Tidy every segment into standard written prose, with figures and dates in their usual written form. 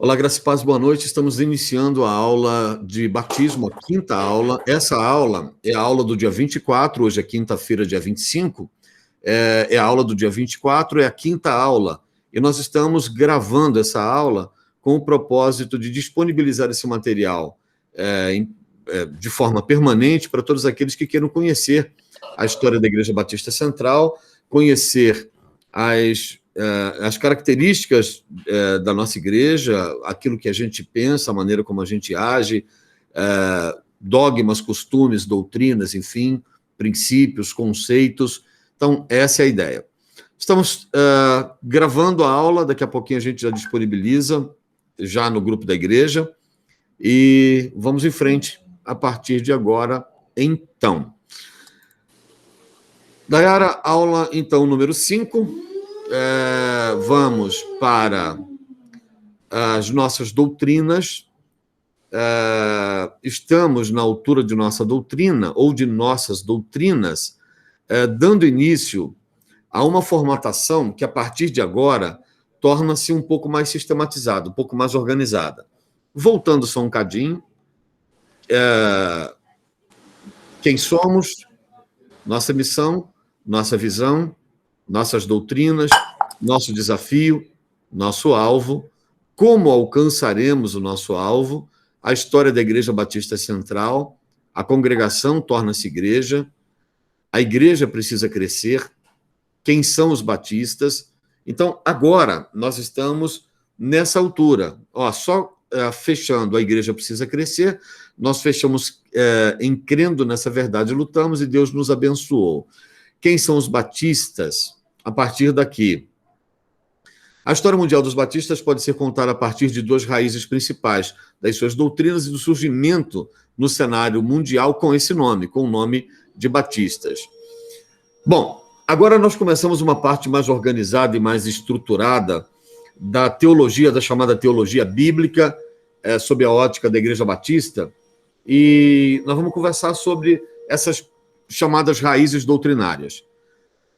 Olá, Graça e Paz, boa noite. Estamos iniciando a aula de batismo, a quinta aula. Essa aula é a aula do dia 24, hoje é quinta-feira, dia 25. É a aula do dia 24, é a quinta aula. E nós estamos gravando essa aula com o propósito de disponibilizar esse material de forma permanente para todos aqueles que queiram conhecer a história da Igreja Batista Central, conhecer as características da nossa igreja, aquilo que a gente pensa, a maneira como a gente age, dogmas, costumes, doutrinas, enfim, princípios, conceitos. Então, essa é a ideia. Estamos gravando a aula, daqui a pouquinho a gente já disponibiliza, já no grupo da igreja, e vamos em frente a partir de agora, então. Dayara, aula, então, número 5. Vamos para as nossas doutrinas. Estamos na altura de nossa doutrina, ou de nossas doutrinas, dando início a uma formatação que, a partir de agora, torna-se um pouco mais sistematizada, um pouco mais organizada. Voltando só um cadinho, quem somos, nossa missão, nossa visão, nossas doutrinas, nosso desafio, nosso alvo, como alcançaremos o nosso alvo, a história da Igreja Batista Central, a congregação torna-se igreja, a igreja precisa crescer, quem são os batistas. Então, agora, nós estamos nessa altura. Só fechando, a igreja precisa crescer, nós fechamos em crendo nessa verdade, lutamos e Deus nos abençoou. Quem são os batistas? A partir daqui. A história mundial dos batistas pode ser contada a partir de duas raízes principais, das suas doutrinas e do surgimento no cenário mundial com esse nome, com o nome de batistas. Bom, agora nós começamos uma parte mais organizada e mais estruturada da teologia, da chamada teologia bíblica, sob a ótica da Igreja Batista, e nós vamos conversar sobre essas chamadas raízes doutrinárias.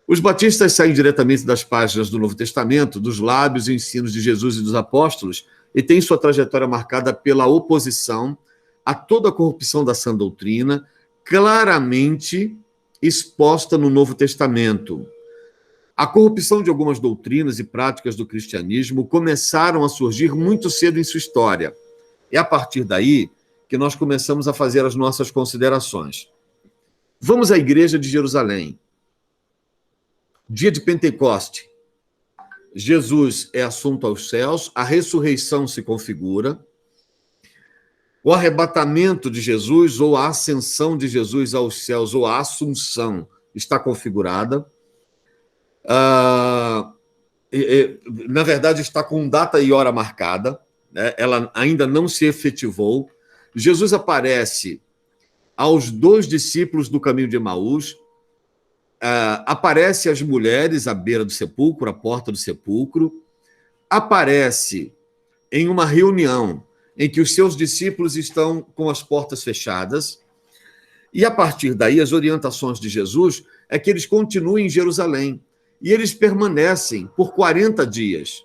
Os batistas saem diretamente das páginas do Novo Testamento, dos lábios e ensinos de Jesus e dos apóstolos, e têm sua trajetória marcada pela oposição a toda a corrupção da sã doutrina, claramente exposta no Novo Testamento. A corrupção de algumas doutrinas e práticas do cristianismo começaram a surgir muito cedo em sua história. É a partir daí que nós começamos a fazer as nossas considerações. Vamos à Igreja de Jerusalém. Dia de Pentecoste. Jesus é assunto aos céus, a ressurreição se configura, o arrebatamento de Jesus, ou a ascensão de Jesus aos céus, ou a assunção, está configurada. Na verdade, está com data e hora marcada, né? Ela ainda não se efetivou. Jesus aparece aos 2 discípulos do caminho de Emaús, aparece às mulheres à beira do sepulcro, à porta do sepulcro, aparece em uma reunião em que os seus discípulos estão com as portas fechadas, e a partir daí as orientações de Jesus é que eles continuem em Jerusalém, e eles permanecem por 40 dias,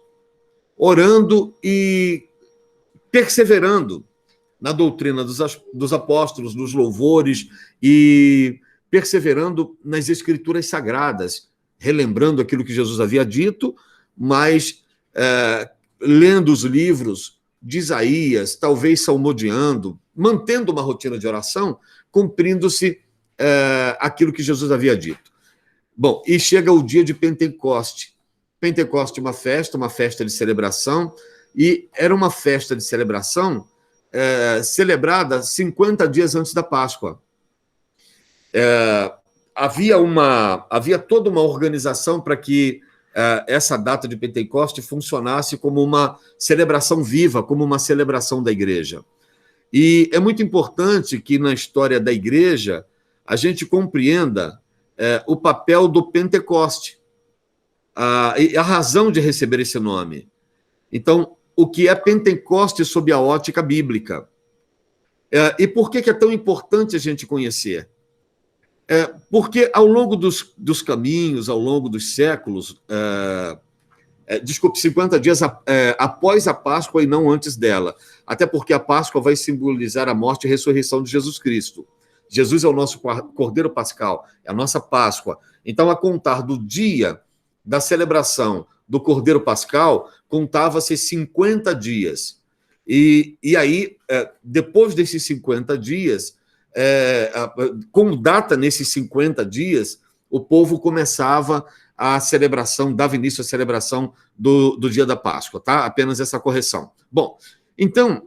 orando e perseverando na doutrina dos apóstolos, nos louvores, e perseverando nas escrituras sagradas, relembrando aquilo que Jesus havia dito, mas lendo os livros de Isaías, talvez salmodiando, mantendo uma rotina de oração, cumprindo-se aquilo que Jesus havia dito. Bom, e chega o dia de Pentecoste. Pentecoste é uma festa de celebração, e era uma festa de celebração celebrada 50 dias antes da Páscoa. Havia toda uma organização para que essa data de Pentecoste funcionasse como uma celebração viva, como uma celebração da igreja. E é muito importante que na história da igreja a gente compreenda o papel do Pentecoste, a razão de receber esse nome. Então, o que é Pentecoste sob a ótica bíblica? E por que é tão importante a gente conhecer? Porque ao longo dos caminhos, ao longo dos séculos, Desculpe, 50 dias após a Páscoa e não antes dela. Até porque a Páscoa vai simbolizar a morte e ressurreição de Jesus Cristo. Jesus é o nosso Cordeiro Pascal, é a nossa Páscoa. Então, a contar do dia da celebração do Cordeiro Pascal, contava-se 50 dias. E aí, depois desses 50 dias, com data nesses 50 dias, o povo começava a celebração, dava início à celebração do dia da Páscoa, tá? Apenas essa correção. Bom, então,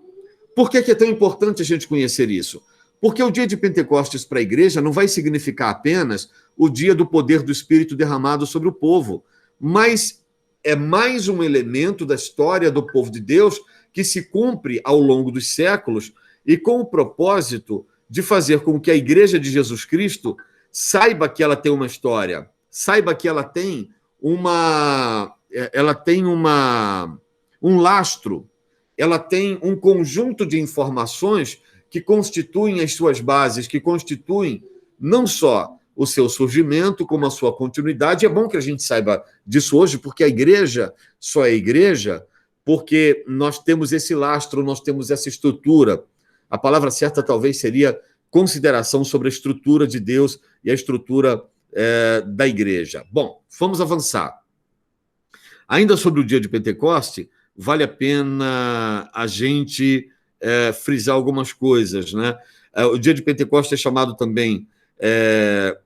por que é tão importante a gente conhecer isso? Porque o dia de Pentecostes para a igreja não vai significar apenas o dia do poder do Espírito derramado sobre o povo, mas é mais um elemento da história do povo de Deus que se cumpre ao longo dos séculos e com o propósito de fazer com que a igreja de Jesus Cristo saiba que ela tem uma história, saiba que ela tem um lastro, ela tem um conjunto de informações que constituem as suas bases, que constituem não só o seu surgimento, como a sua continuidade. É bom que a gente saiba disso hoje, porque a igreja só é igreja porque nós temos esse lastro, nós temos essa estrutura. A palavra certa talvez seria consideração sobre a estrutura de Deus e a estrutura da igreja. Bom, vamos avançar. Ainda sobre o dia de Pentecoste, vale a pena a gente frisar algumas coisas, né? O dia de Pentecoste é chamado também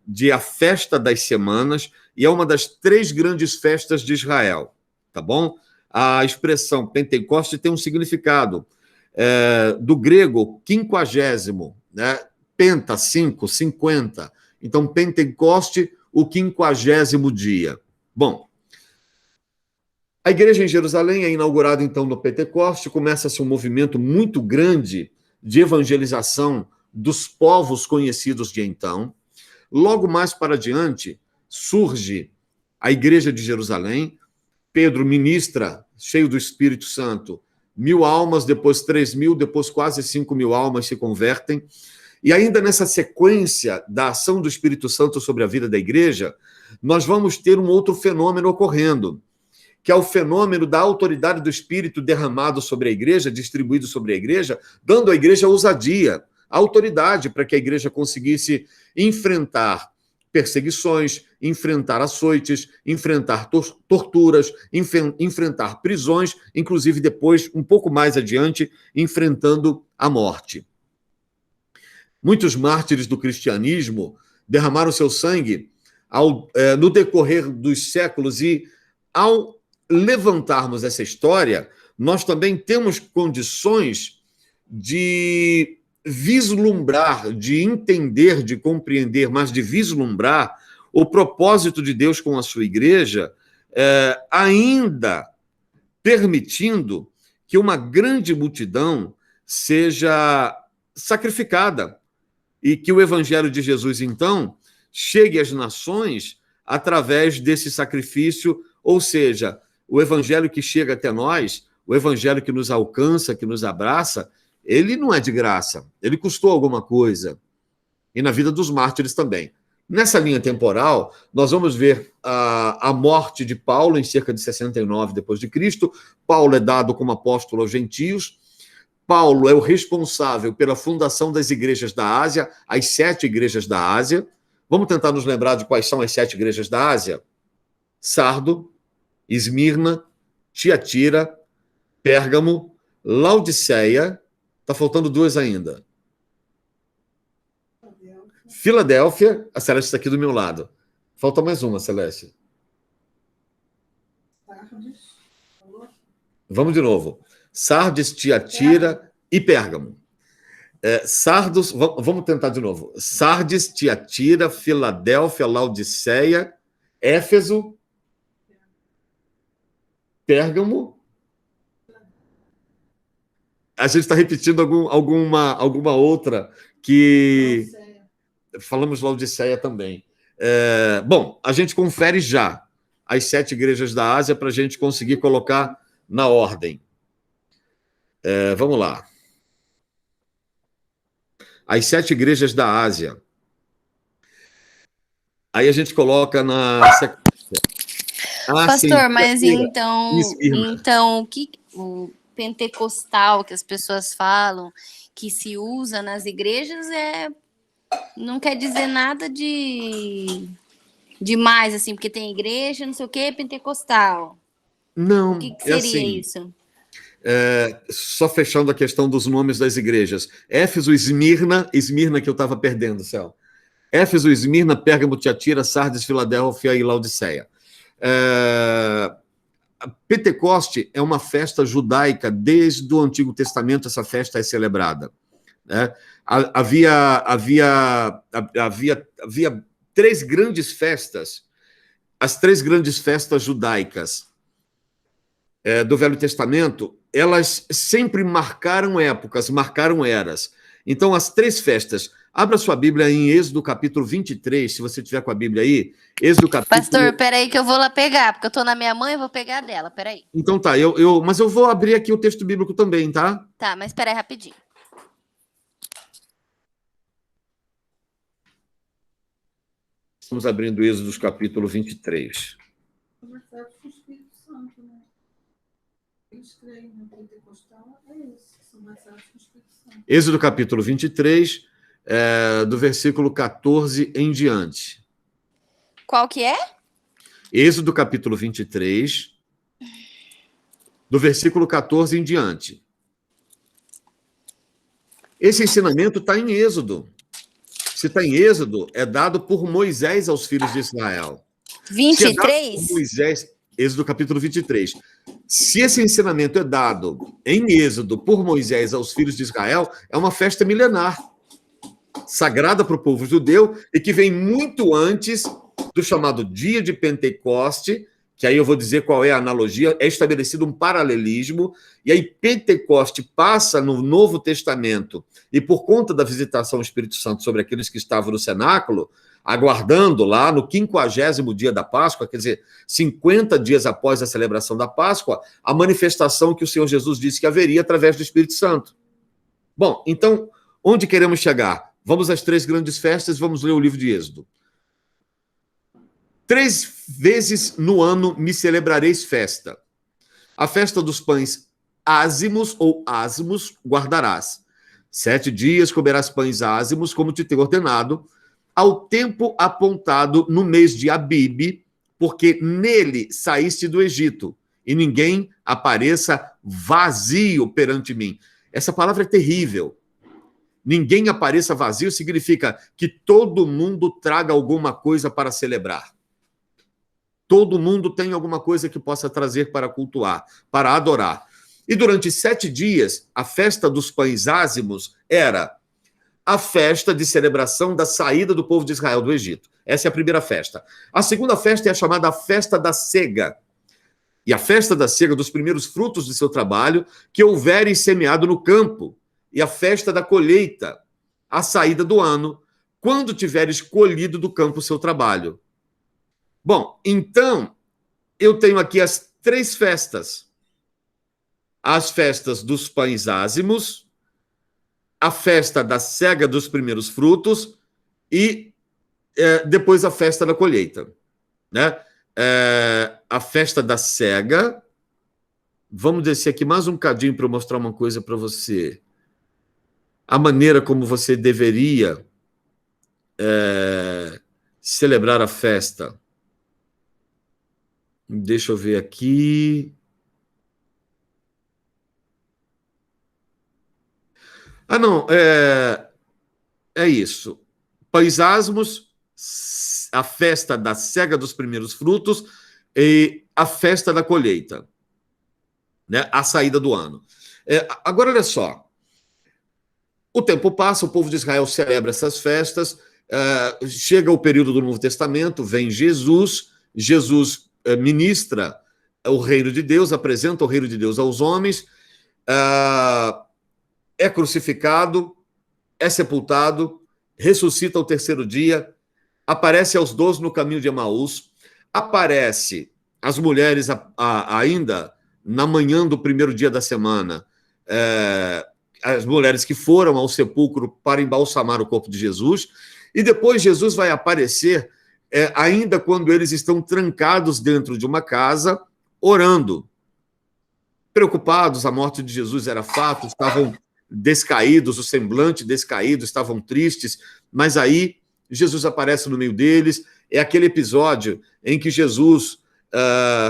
de a festa das semanas e é uma das 3 grandes festas de Israel, tá bom? A expressão Pentecoste tem um significado do grego quinquagésimo, né? Penta, 5, 50. Então, Pentecoste, o 50º dia. Bom, a igreja em Jerusalém é inaugurada, então, no Pentecoste, começa-se um movimento muito grande de evangelização dos povos conhecidos de então. Logo mais para adiante, surge a igreja de Jerusalém, Pedro ministra, cheio do Espírito Santo, 1.000 almas, depois 3.000, depois quase 5.000 almas se convertem. E ainda nessa sequência da ação do Espírito Santo sobre a vida da igreja, nós vamos ter um outro fenômeno ocorrendo, que é o fenômeno da autoridade do Espírito derramado sobre a igreja, distribuído sobre a igreja, dando à igreja ousadia, autoridade para que a igreja conseguisse enfrentar perseguições, enfrentar açoites, enfrentar torturas, enfrentar prisões, inclusive depois, um pouco mais adiante, enfrentando a morte. Muitos mártires do cristianismo derramaram seu sangue no decorrer dos séculos e, ao levantarmos essa história, nós também temos condições de vislumbrar, de entender, de compreender, mas de vislumbrar o propósito de Deus com a sua igreja, ainda permitindo que uma grande multidão seja sacrificada e que o evangelho de Jesus, então, chegue às nações através desse sacrifício, ou seja, o evangelho que chega até nós, o evangelho que nos alcança, que nos abraça, ele não é de graça, ele custou alguma coisa. E na vida dos mártires também. Nessa linha temporal, nós vamos ver a morte de Paulo em cerca de 69 depois de Cristo. Paulo é dado como apóstolo aos gentios. Paulo é o responsável pela fundação das igrejas da Ásia, as 7 igrejas da Ásia. Vamos tentar nos lembrar de quais são as 7 igrejas da Ásia? Sardo, Esmirna, Tiatira, Pérgamo, Laodiceia. Está faltando 2 ainda. Filadélfia, a Celeste está aqui do meu lado. Falta mais uma, Celeste. Vamos de novo. Sardes, Tiatira e Pérgamo. Sardos, vamos tentar de novo. Sardes, Tiatira, Filadélfia, Laodiceia, Éfeso, Pérgamo. A gente está repetindo alguma outra que... Falamos Laodiceia também. Bom, a gente confere já as 7 igrejas da Ásia para a gente conseguir colocar na ordem. Vamos lá. As 7 igrejas da Ásia. Aí a gente coloca na sequência. Ah, sim, Pastor, mas Esmirna. então o pentecostal que as pessoas falam que se usa nas igrejas não quer dizer nada demais, assim, porque tem igreja, não sei o que, pentecostal. O Não, que é seria assim, isso? só fechando a questão dos nomes das igrejas. Éfeso, Esmirna que eu estava perdendo, Céu. Éfeso, Esmirna, Pérgamo, Tiatira, Sardes, Filadélfia e Laodiceia. É, Pentecoste é uma festa judaica, desde o Antigo Testamento essa festa é celebrada. Né? Havia três grandes festas, as três grandes festas judaicas do Velho Testamento, elas sempre marcaram épocas, marcaram eras. Então, as três festas. Abra sua Bíblia em Êxodo capítulo 23, se você tiver com a Bíblia aí. Êxodo capítulo. Pastor, peraí que eu vou lá pegar, porque eu tô na minha mãe e vou pegar dela, peraí. Então tá, mas eu vou abrir aqui o texto bíblico também, tá? Tá, mas peraí rapidinho. Estamos abrindo Êxodo capítulo 23. Conversados com o Espírito Santo, né? Eles creem no pentecostal, isso, são batizados com o Espírito Santo. Êxodo capítulo 23, do versículo 14 em diante. Qual que é? Êxodo capítulo 23, do versículo 14 em diante. Esse ensinamento está em Êxodo. Se está em Êxodo, é dado por Moisés aos filhos de Israel. Se é dado por 23? Moisés, Êxodo capítulo 23. Se esse ensinamento é dado em Êxodo por Moisés aos filhos de Israel, é uma festa milenar, sagrada para o povo judeu e que vem muito antes do chamado dia de Pentecoste, que aí eu vou dizer qual é a analogia, é estabelecido um paralelismo, e aí Pentecoste passa no Novo Testamento, e por conta da visitação do Espírito Santo sobre aqueles que estavam no cenáculo, aguardando lá no 50º dia da Páscoa, quer dizer, 50 dias após a celebração da Páscoa, a manifestação que o Senhor Jesus disse que haveria através do Espírito Santo. Bom, então, onde queremos chegar? Vamos às três grandes festas, vamos ler o livro de Êxodo. 3 vezes no ano me celebrareis festa. A festa dos pães ázimos ou asmos guardarás. 7 dias comerás pães ázimos, como te tenho ordenado, ao tempo apontado no mês de Abibe, porque nele saíste do Egito, e ninguém apareça vazio perante mim. Essa palavra é terrível. Ninguém apareça vazio significa que todo mundo traga alguma coisa para celebrar. Todo mundo tem alguma coisa que possa trazer para cultuar, para adorar. E durante 7 dias, a festa dos pães ázimos era a festa de celebração da saída do povo de Israel do Egito. Essa é a primeira festa. A segunda festa é a chamada Festa da Cega. E a festa da cega dos primeiros frutos do seu trabalho, que houverem semeado no campo. E a festa da colheita, a saída do ano, quando tiveres colhido do campo o seu trabalho. Bom, então, eu tenho aqui as 3 festas. As festas dos pães ázimos, a festa da cega dos primeiros frutos e depois a festa da colheita. Né? A festa da cega. Vamos descer aqui mais um bocadinho para eu mostrar uma coisa para você. A maneira como você deveria celebrar a festa. Deixa eu ver aqui. Ah, não, é isso. Pães ázimos, a festa da cega dos primeiros frutos e a festa da colheita, né? A saída do ano. Agora, olha só. O tempo passa, o povo de Israel celebra essas festas, chega o período do Novo Testamento, vem Jesus ministra o reino de Deus, apresenta o reino de Deus aos homens, é crucificado, é sepultado, ressuscita ao terceiro dia, aparece aos 12 no caminho de Emaús, aparece as mulheres ainda na manhã do primeiro dia da semana, as mulheres que foram ao sepulcro para embalsamar o corpo de Jesus, e depois Jesus vai aparecer ainda quando eles estão trancados dentro de uma casa, orando. Preocupados, a morte de Jesus era fato, estavam descaídos, o semblante descaído, estavam tristes, mas aí Jesus aparece no meio deles. É aquele episódio em que Jesus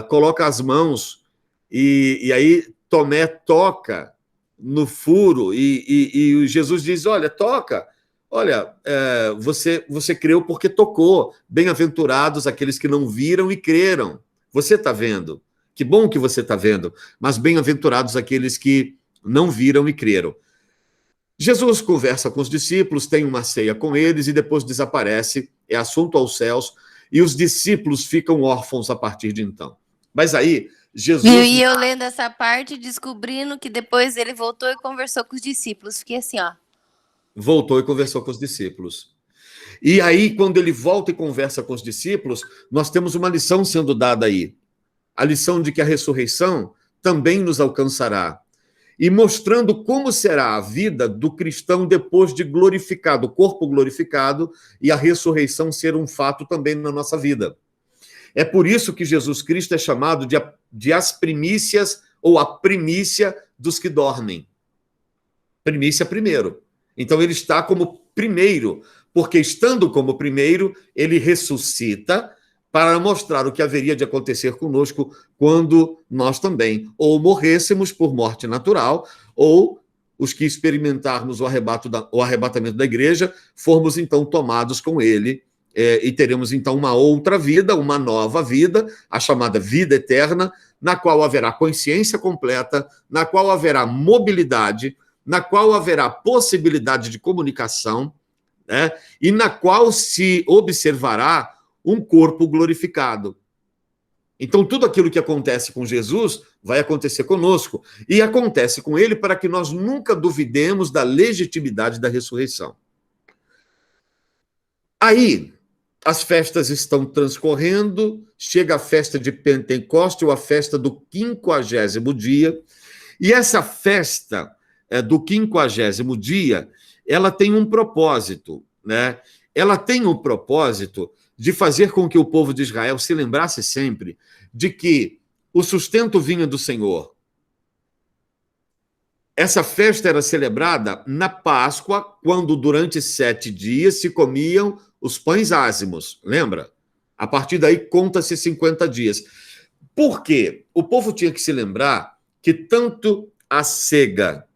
coloca as mãos e aí Tomé toca no furo e Jesus diz, olha, toca, olha, você creu porque tocou, bem-aventurados aqueles que não viram e creram. Você está vendo, que bom que você está vendo, mas bem-aventurados aqueles que não viram e creram. Jesus conversa com os discípulos, tem uma ceia com eles e depois desaparece, é assunto aos céus, e os discípulos ficam órfãos a partir de então. Mas aí, Jesus... E eu lendo essa parte, descobrindo que depois ele voltou e conversou com os discípulos. Fiquei assim, ó. Voltou e conversou com os discípulos. E aí, quando ele volta e conversa com os discípulos, nós temos uma lição sendo dada aí. A lição de que a ressurreição também nos alcançará. E mostrando como será a vida do cristão depois de glorificado, o corpo glorificado, e a ressurreição ser um fato também na nossa vida. É por isso que Jesus Cristo é chamado de as primícias, ou a primícia dos que dormem. Primícia primeiro. Então ele está como primeiro, porque estando como primeiro, ele ressuscita para mostrar o que haveria de acontecer conosco quando nós também ou morrêssemos por morte natural, ou os que experimentarmos o arrebatamento da igreja, formos então tomados com ele, e teremos então uma outra vida, uma nova vida, a chamada vida eterna, na qual haverá consciência completa, na qual haverá mobilidade, na qual haverá possibilidade de comunicação, né? E na qual se observará um corpo glorificado. Então, tudo aquilo que acontece com Jesus vai acontecer conosco. E acontece com ele para que nós nunca duvidemos da legitimidade da ressurreição. Aí, as festas estão transcorrendo, chega a festa de Pentecoste, ou a festa do 50º dia, e essa festa do 50º dia, ela tem um propósito, né? Ela tem o propósito de fazer com que o povo de Israel se lembrasse sempre de que o sustento vinha do Senhor. Essa festa era celebrada na Páscoa, quando durante 7 dias se comiam os pães ázimos, lembra? A partir daí conta-se 50 dias. Por quê? O povo tinha que se lembrar que tanto a cega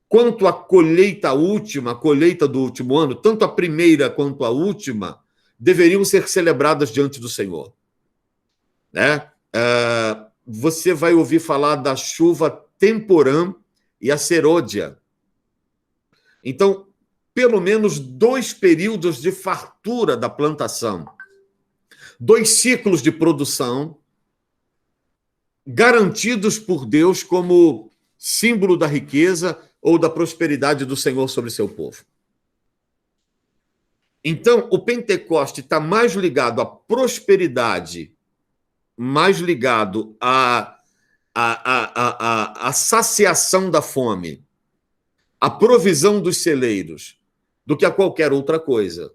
quanto a colheita última, a colheita do último ano, tanto a primeira quanto a última, deveriam ser celebradas diante do Senhor. Né? Você vai ouvir falar da chuva temporã e a serôdia. Então, pelo menos 2 períodos de fartura da plantação, 2 ciclos de produção, garantidos por Deus como símbolo da riqueza ou da prosperidade do Senhor sobre seu povo. Então, o Pentecoste está mais ligado à prosperidade, mais ligado à saciação da fome, à provisão dos celeiros, do que a qualquer outra coisa.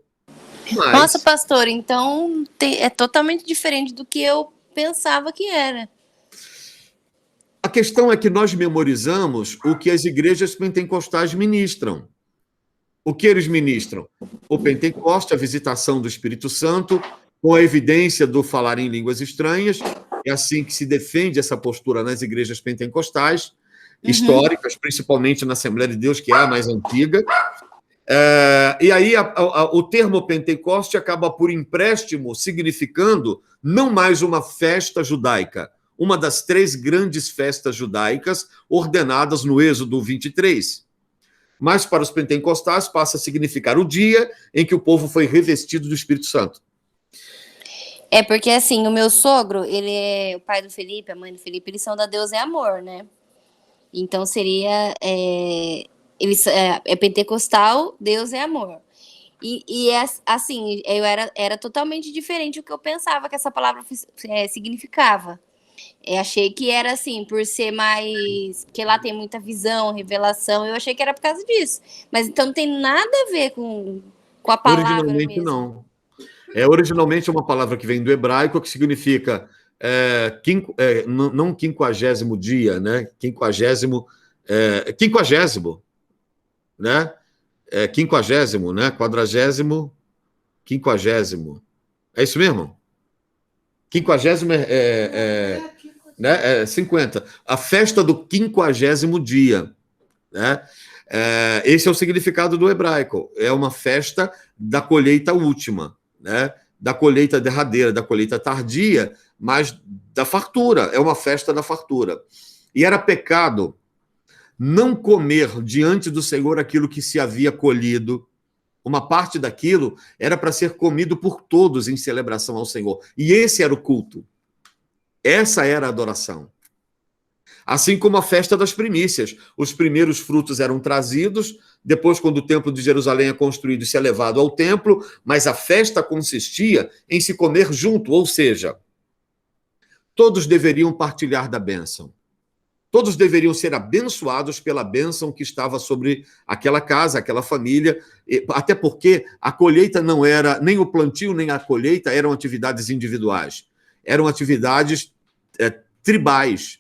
Mas... Nossa, pastor, então é totalmente diferente do que eu pensava que era. A questão é que nós memorizamos o que as igrejas pentecostais ministram. O que eles ministram? O Pentecoste, a visitação do Espírito Santo, com a evidência do falar em línguas estranhas. É assim que se defende essa postura nas igrejas pentecostais, históricas, principalmente na Assembleia de Deus, que é a mais antiga. E aí o termo Pentecoste acaba por empréstimo, significando não mais uma festa judaica, uma das 3 grandes festas judaicas ordenadas no Êxodo 23. Mas para os pentecostais passa a significar o dia em que o povo foi revestido do Espírito Santo. É porque, assim, o meu sogro, ele é o pai do Felipe, a mãe do Felipe, eles são da Deus é Amor, né? Então seria... eles, é pentecostal, Deus é amor. E assim, eu era totalmente diferente do que eu pensava que essa palavra significava. Achei que era assim, por ser mais... que lá tem muita visão, revelação, eu achei que era por causa disso. Mas então não tem nada a ver com a palavra Originalmente mesmo. não. É originalmente uma palavra que vem do hebraico, que significa não 50º dia, né? Quinquagésimo, né? 50º, né? 40º, 50º. É isso mesmo? 50º né? 50. A festa do 50º dia, né? Esse é o significado do hebraico. É uma festa da colheita última, né? Da colheita derradeira, da colheita tardia, mas da fartura. É uma festa da fartura. E era pecado não comer diante do Senhor aquilo que se havia colhido. Uma parte daquilo era para ser comido por todos em celebração ao Senhor. E esse era o culto. Essa era a adoração. Assim como a festa das primícias. Os primeiros frutos eram trazidos, depois, quando o templo de Jerusalém é construído, isso é levado ao templo, mas a festa consistia em se comer junto, ou seja, todos deveriam partilhar da bênção. Todos deveriam ser abençoados pela bênção que estava sobre aquela casa, aquela família, até porque a colheita não era, nem o plantio, nem a colheita eram atividades individuais, eram atividades tribais,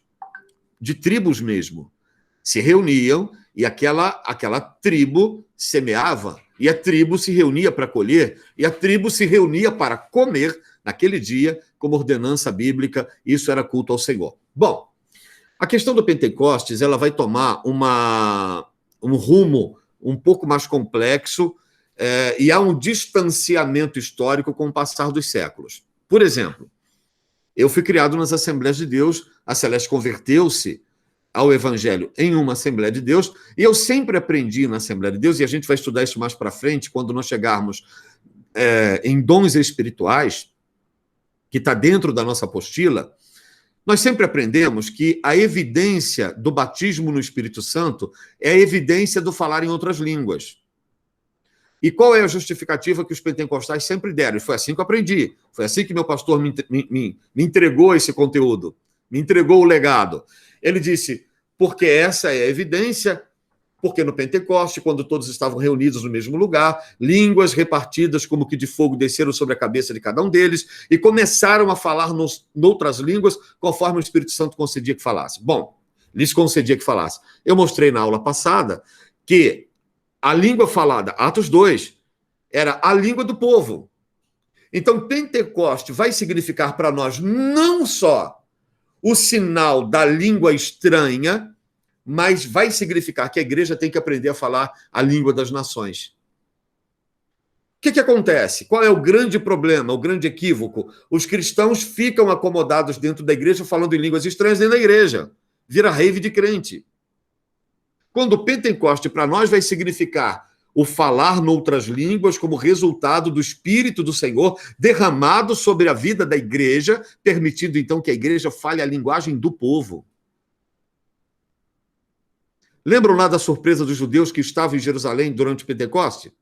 de tribos mesmo. Se reuniam e aquela tribo semeava, e a tribo se reunia para colher, e a tribo se reunia para comer naquele dia, como ordenança bíblica, isso era culto ao Senhor. Bom, a questão do Pentecostes ela vai tomar um rumo um pouco mais complexo e há um distanciamento histórico com o passar dos séculos. Por exemplo, eu fui criado nas Assembleias de Deus, a Celeste converteu-se ao Evangelho em uma Assembleia de Deus, e eu sempre aprendi na Assembleia de Deus, e a gente vai estudar isso mais para frente, quando nós chegarmos em dons espirituais, que está dentro da nossa apostila. Nós sempre aprendemos que a evidência do batismo no Espírito Santo é a evidência do falar em outras línguas. E qual é a justificativa que os pentecostais sempre deram? E foi assim que eu aprendi. Foi assim que meu pastor me entregou esse conteúdo, me entregou o legado. Ele disse, porque essa é a evidência, porque no Pentecoste, quando todos estavam reunidos no mesmo lugar, línguas repartidas como que de fogo desceram sobre a cabeça de cada um deles e começaram a falar noutras línguas conforme o Espírito Santo concedia que falasse. Bom, lhes concedia que falasse. Eu mostrei na aula passada que a língua falada, Atos 2, era a língua do povo. Então, Pentecoste vai significar para nós não só o sinal da língua estranha, mas vai significar que a igreja tem que aprender a falar a língua das nações. O que acontece? Qual é o grande problema, o grande equívoco? Os cristãos ficam acomodados dentro da igreja falando em línguas estranhas dentro da igreja. Vira rave de crente. Quando o Pentecoste para nós vai significar o falar noutras línguas como resultado do Espírito do Senhor derramado sobre a vida da igreja, permitindo então que a igreja fale a linguagem do povo. Lembram lá da surpresa dos judeus que estavam em Jerusalém durante o Pentecoste?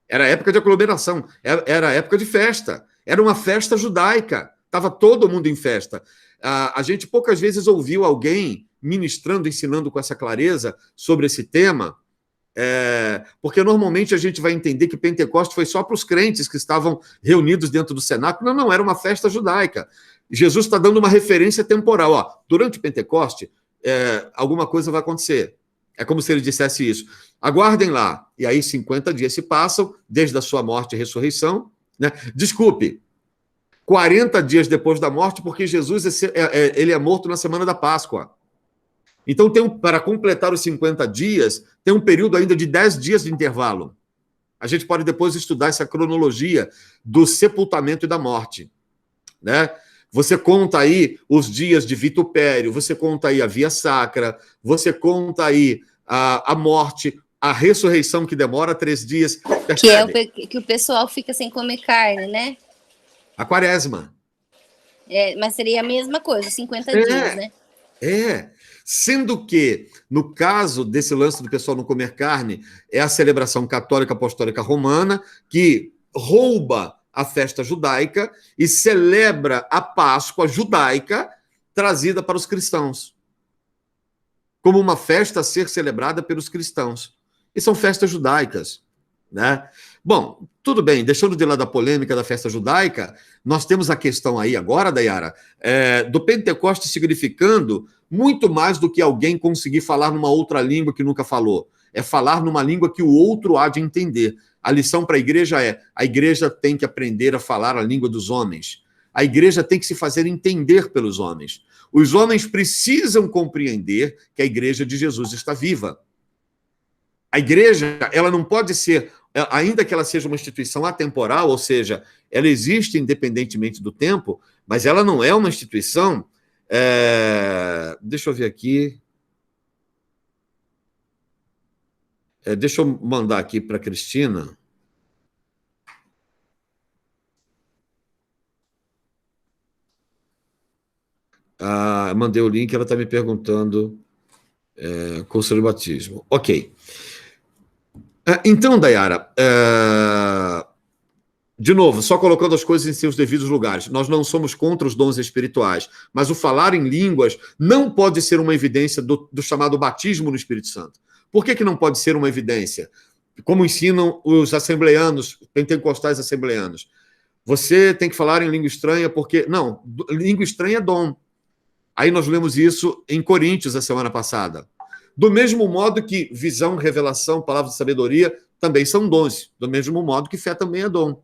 Era época de aglomeração, era época de festa, era uma festa judaica, estava todo mundo em festa. A gente poucas vezes ouviu alguém ministrando, ensinando com essa clareza sobre esse tema, porque normalmente a gente vai entender que Pentecoste foi só para os crentes que estavam reunidos dentro do cenáculo. Não, era uma festa judaica. Jesus está dando uma referência temporal. Ó, durante o Pentecoste, alguma coisa vai acontecer. É como se ele dissesse isso. Aguardem lá. E aí 50 dias se passam, desde a sua morte e ressurreição. Né? Desculpe, 40 dias depois da morte, porque Jesus ele é morto na semana da Páscoa. Então, para completar os 50 dias, tem um período ainda de 10 dias de intervalo. A gente pode depois estudar essa cronologia do sepultamento e da morte. Né? Você conta aí os dias de vitupério, você conta aí a via sacra, você conta aí a morte, a ressurreição que demora 3 dias. Percebe? Que o pessoal fica sem comer carne, né? A quaresma. Mas seria a mesma coisa, 50 dias, né? Sendo que, no caso desse lance do pessoal não comer carne, é a celebração católica apostólica romana, que rouba a festa judaica e celebra a Páscoa judaica trazida para os cristãos, como uma festa a ser celebrada pelos cristãos. E são festas judaicas, né? Bom, tudo bem, deixando de lado a polêmica da festa judaica, nós temos a questão aí agora, Dayara, do Pentecoste significando muito mais do que alguém conseguir falar numa outra língua que nunca falou. É falar numa língua que o outro há de entender. A lição para a igreja é: a igreja tem que aprender a falar a língua dos homens. A igreja tem que se fazer entender pelos homens. Os homens precisam compreender que a igreja de Jesus está viva. A igreja, ela não pode ser, ainda que ela seja uma instituição atemporal, ou seja, ela existe independentemente do tempo, mas ela não é uma instituição... deixa eu ver aqui... deixa eu mandar aqui para a Cristina. Mandei o link, ela está me perguntando curso de batismo. Ok. Então, Dayara, de novo, só colocando as coisas em seus devidos lugares, nós não somos contra os dons espirituais, mas o falar em línguas não pode ser uma evidência do chamado batismo no Espírito Santo. Por que não pode ser uma evidência? Como ensinam os assembleanos, pentecostais assembleanos. Você tem que falar em língua estranha porque... Não, língua estranha é dom. Aí nós lemos isso em Coríntios a semana passada. Do mesmo modo que visão, revelação, palavra de sabedoria também são dons. Do mesmo modo que fé também é dom.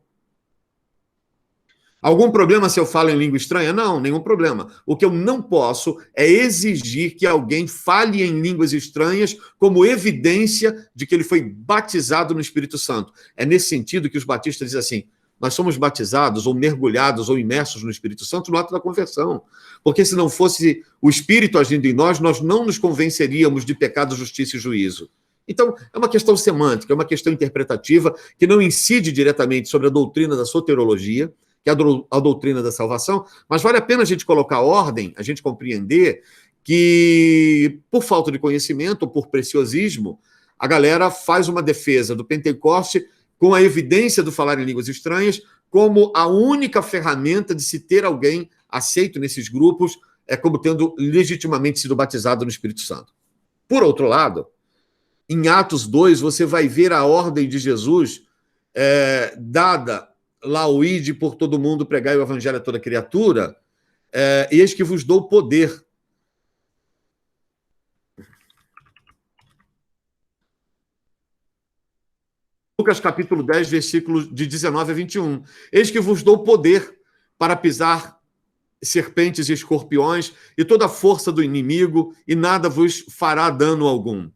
Algum problema se eu falo em língua estranha? Não, nenhum problema. O que eu não posso é exigir que alguém fale em línguas estranhas como evidência de que ele foi batizado no Espírito Santo. É nesse sentido que os batistas dizem assim: nós somos batizados ou mergulhados ou imersos no Espírito Santo no ato da conversão. Porque se não fosse o Espírito agindo em nós, nós não nos convenceríamos de pecado, justiça e juízo. Então, é uma questão semântica, é uma questão interpretativa que não incide diretamente sobre a doutrina da soterologia, que é a doutrina da salvação, mas vale a pena a gente colocar ordem, a gente compreender que, por falta de conhecimento, ou por preciosismo, a galera faz uma defesa do Pentecoste com a evidência do falar em línguas estranhas como a única ferramenta de se ter alguém aceito nesses grupos como tendo legitimamente sido batizado no Espírito Santo. Por outro lado, em Atos 2, você vai ver a ordem de Jesus dada lá o ide por todo mundo, pregai o evangelho a toda criatura, eis que vos dou poder. Lucas capítulo 10, versículos de 19 a 21. Eis que vos dou poder para pisar serpentes e escorpiões e toda a força do inimigo, e nada vos fará dano algum.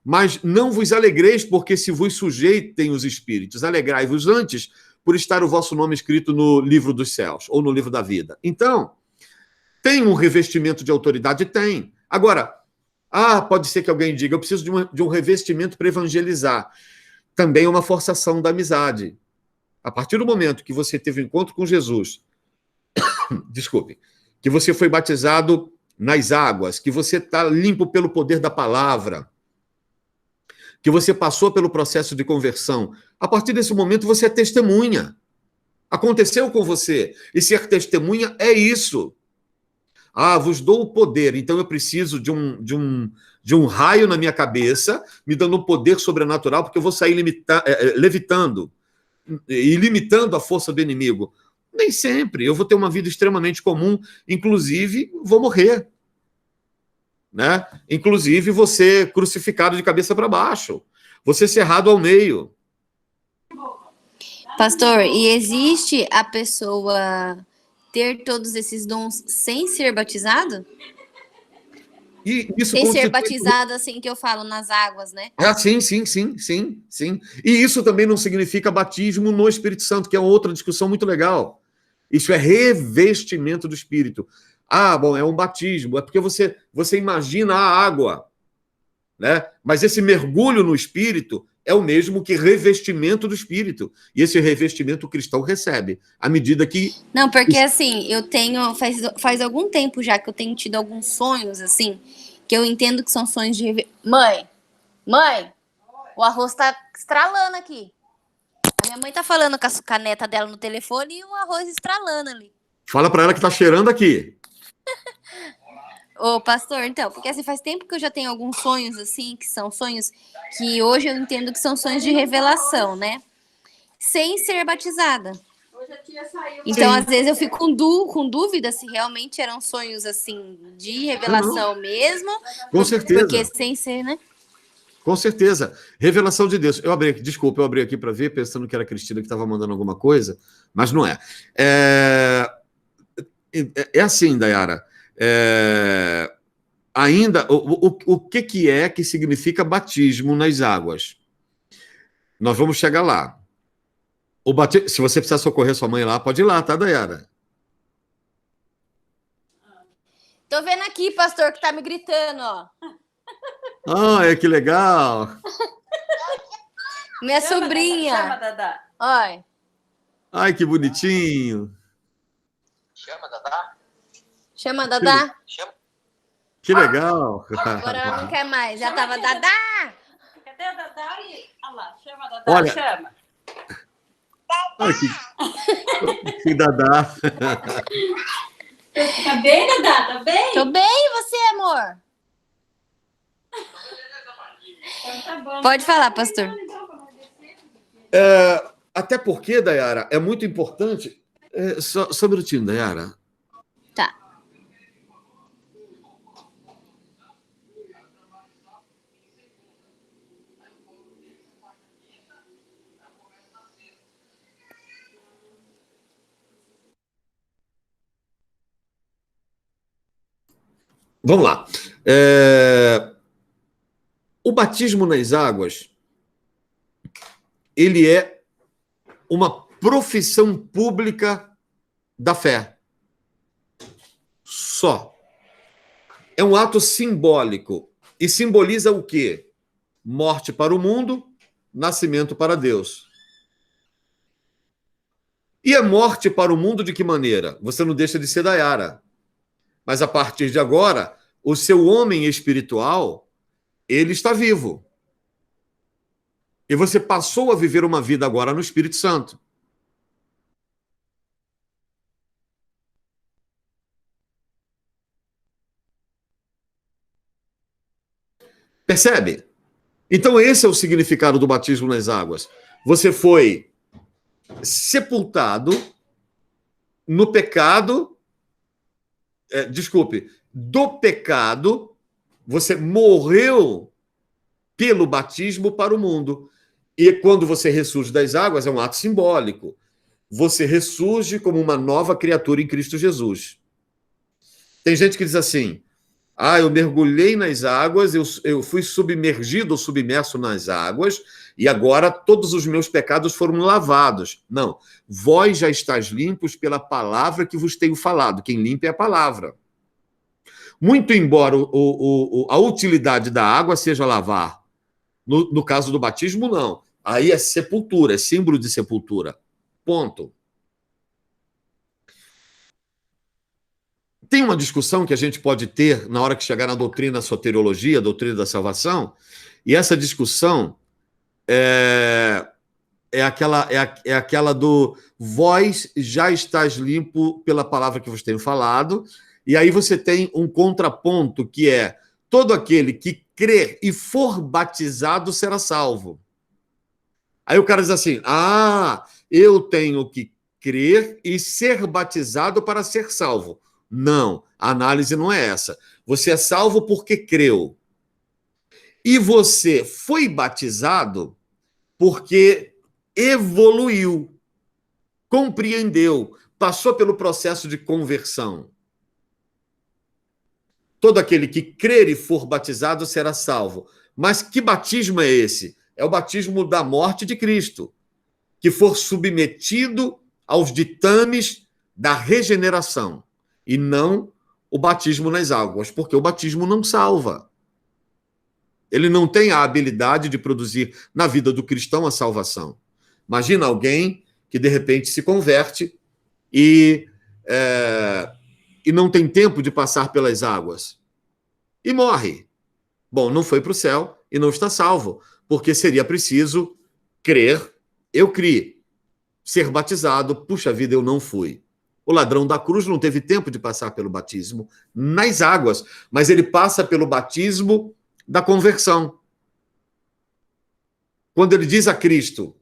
Mas não vos alegreis porque se vos sujeitem os espíritos. Alegrai-vos antes por estar o vosso nome escrito no livro dos céus, ou no livro da vida. Então, tem um revestimento de autoridade? Tem. Agora, pode ser que alguém diga, eu preciso de um revestimento para evangelizar. Também é uma forçação da amizade. A partir do momento que você teve um encontro com Jesus, desculpe, que você foi batizado nas águas, que você está limpo pelo poder da palavra, que você passou pelo processo de conversão, a partir desse momento você é testemunha. Aconteceu com você. E ser testemunha é isso. Vos dou o poder, então eu preciso de um raio na minha cabeça, me dando um poder sobrenatural, porque eu vou sair levitando e limitando a força do inimigo. Nem sempre. Eu vou ter uma vida extremamente comum, inclusive vou morrer. Né? Inclusive vou ser crucificado de cabeça para baixo. Vou ser cerrado ao meio. Pastor, e existe a pessoa ter todos esses dons sem ser batizado? E isso sem ser batizado, assim que eu falo, nas águas, né? Sim. E isso também não significa batismo no Espírito Santo, que é outra discussão muito legal. Isso é revestimento do Espírito. Bom, é um batismo, é porque você imagina a água, né? Mas esse mergulho no Espírito é o mesmo que revestimento do Espírito. E esse revestimento o cristão recebe, à medida que... Não, porque assim, eu tenho... Faz algum tempo já que eu tenho tido alguns sonhos, assim, que eu entendo que são sonhos de... Mãe, o arroz tá estralando aqui. A minha mãe tá falando com a caneta dela no telefone e o arroz estralando ali. Fala para ela que tá cheirando aqui. Ô, pastor, então, porque assim, faz tempo que eu já tenho alguns sonhos, assim, que são sonhos que hoje eu entendo que são sonhos de revelação, né? sem ser batizada. Hoje a tia saiu. Então, Sim. às vezes, eu fico com dúvida se realmente eram sonhos, assim, de revelação mesmo. Com certeza. Porque sem ser, né? Com certeza. Revelação de Deus. Eu abri aqui para ver, pensando que era a Cristina que estava mandando alguma coisa, mas não é. É assim, Dayara. Ainda, o que é que significa batismo nas águas? Nós vamos chegar lá. Se você precisar socorrer sua mãe lá, pode ir lá, tá, Dayara? Tô vendo aqui, pastor, que tá me gritando, ó. Ah, que legal! Minha sobrinha. Chama, Dadá. Olha. Ai, que bonitinho! Chama, Dadá? Chama a Dadá. Chama. Que legal! Agora ela não quer mais. Já tava Dadá. Cadê a Dadá? Olha lá, chama a Dadá, Olha. chama. Ai, que dadá! Tá bem, Dadá? Tá bem? Tô bem, e você, amor? Então tá bom. Pode falar, pastor. Até porque, Dayara, é muito importante. Só um minutinho, Dayara. Tá. Vamos lá. O batismo nas águas, ele é uma profissão pública da fé. Só. É um ato simbólico. E simboliza o quê? Morte para o mundo, nascimento para Deus. E a morte para o mundo de que maneira? Você não deixa de ser Dayara. Mas a partir de agora, o seu homem espiritual, ele está vivo. E você passou a viver uma vida agora no Espírito Santo. Percebe? Então esse é o significado do batismo nas águas. Você foi sepultado no pecado, do pecado, você morreu pelo batismo para o mundo. E quando você ressurge das águas, é um ato simbólico. Você ressurge como uma nova criatura em Cristo Jesus. Tem gente que diz assim: eu mergulhei nas águas, eu fui submergido ou submerso nas águas, e agora todos os meus pecados foram lavados. Não, vós já estáis limpos pela palavra que vos tenho falado. Quem limpa é a palavra. Muito embora a utilidade da água seja lavar, no caso do batismo, não. Aí é sepultura, é símbolo de sepultura. Ponto. Tem uma discussão que a gente pode ter na hora que chegar na doutrina da soteriologia, doutrina da salvação, e essa discussão é aquela do vós já estás limpo pela palavra que vos tenho falado, e aí você tem um contraponto que é todo aquele que crer e for batizado será salvo. Aí o cara diz assim, eu tenho que crer e ser batizado para ser salvo. Não, a análise não é essa. Você é salvo porque creu. E você foi batizado porque evoluiu, compreendeu, passou pelo processo de conversão. Todo aquele que crer e for batizado será salvo. Mas que batismo é esse? É o batismo da morte de Cristo, que for submetido aos ditames da regeneração, e não o batismo nas águas, porque o batismo não salva. Ele não tem a habilidade de produzir na vida do cristão a salvação. Imagina alguém que, de repente, se converte e não tem tempo de passar pelas águas. E morre. Bom, não foi para o céu e não está salvo, porque seria preciso crer, eu criei. Ser batizado, puxa vida, eu não fui. O ladrão da cruz não teve tempo de passar pelo batismo nas águas, mas ele passa pelo batismo da conversão. Quando ele diz a Cristo,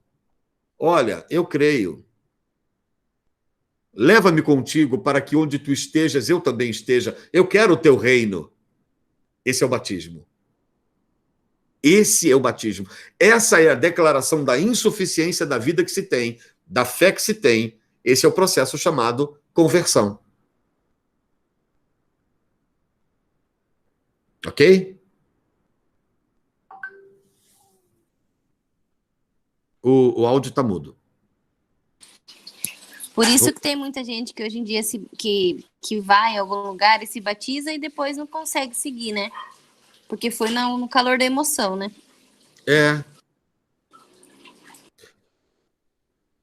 olha, eu creio. Leva-me contigo para que onde tu estejas, eu também esteja. Eu quero o teu reino. Esse é o batismo. Esse é o batismo. Essa é a declaração da insuficiência da vida que se tem, da fé que se tem. Esse é o processo chamado conversão. Ok? O áudio está mudo. Por isso que tem muita gente que hoje em dia que vai a algum lugar e se batiza e depois não consegue seguir, né? Porque foi no calor da emoção, né? É.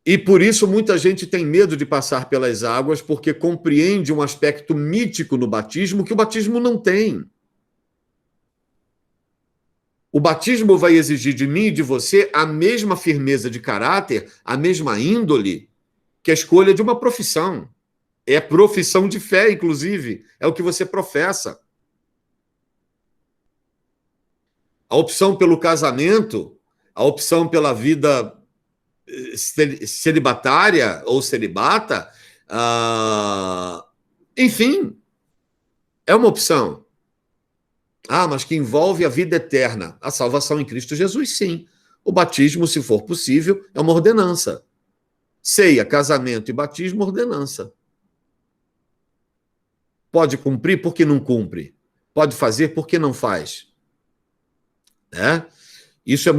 E por isso muita gente tem medo de passar pelas águas, porque compreende um aspecto mítico no batismo que o batismo não tem. O batismo vai exigir de mim e de você a mesma firmeza de caráter, a mesma índole, que a escolha de uma profissão. É profissão de fé, inclusive. É o que você professa. A opção pelo casamento, a opção pela vida celibatária ou celibata, enfim, é uma opção. Mas que envolve a vida eterna. A salvação em Cristo Jesus, sim. O batismo, se for possível, é uma ordenança. Ceia, casamento e batismo, ordenança. Pode cumprir, por que não cumpre? Pode fazer, por que não faz? Isso é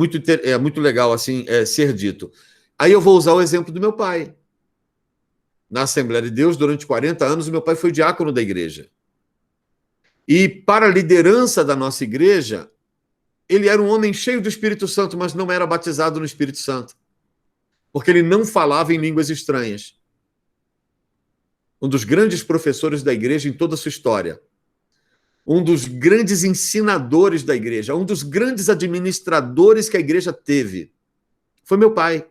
muito legal assim, ser dito. Aí eu vou usar o exemplo do meu pai. Na Assembleia de Deus, durante 40 anos, meu pai foi diácono da igreja. E para a liderança da nossa igreja, ele era um homem cheio do Espírito Santo, mas não era batizado no Espírito Santo. Porque ele não falava em línguas estranhas. Um dos grandes professores da igreja em toda a sua história. Um dos grandes ensinadores da igreja. Um dos grandes administradores que a igreja teve. Foi meu pai.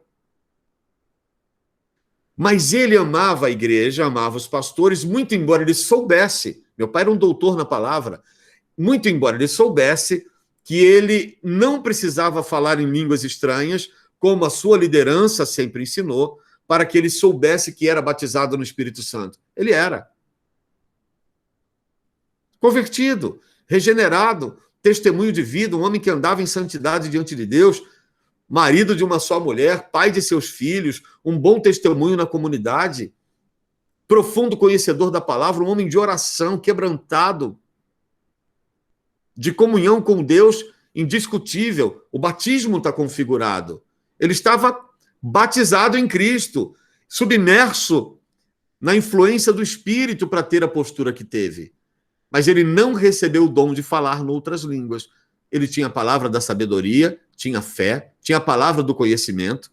Mas ele amava a igreja, amava os pastores, muito embora ele soubesse, meu pai era um doutor na palavra, muito embora ele soubesse que ele não precisava falar em línguas estranhas, como a sua liderança sempre ensinou, para que ele soubesse que era batizado no Espírito Santo. Ele era. Convertido, regenerado, testemunho de vida, um homem que andava em santidade diante de Deus, marido de uma só mulher, pai de seus filhos, um bom testemunho na comunidade, profundo conhecedor da palavra, um homem de oração, quebrantado, de comunhão com Deus indiscutível. O batismo está configurado. Ele estava batizado em Cristo, submerso na influência do Espírito para ter a postura que teve. Mas ele não recebeu o dom de falar noutras línguas. Ele tinha a palavra da sabedoria, tinha fé, tinha a palavra do conhecimento.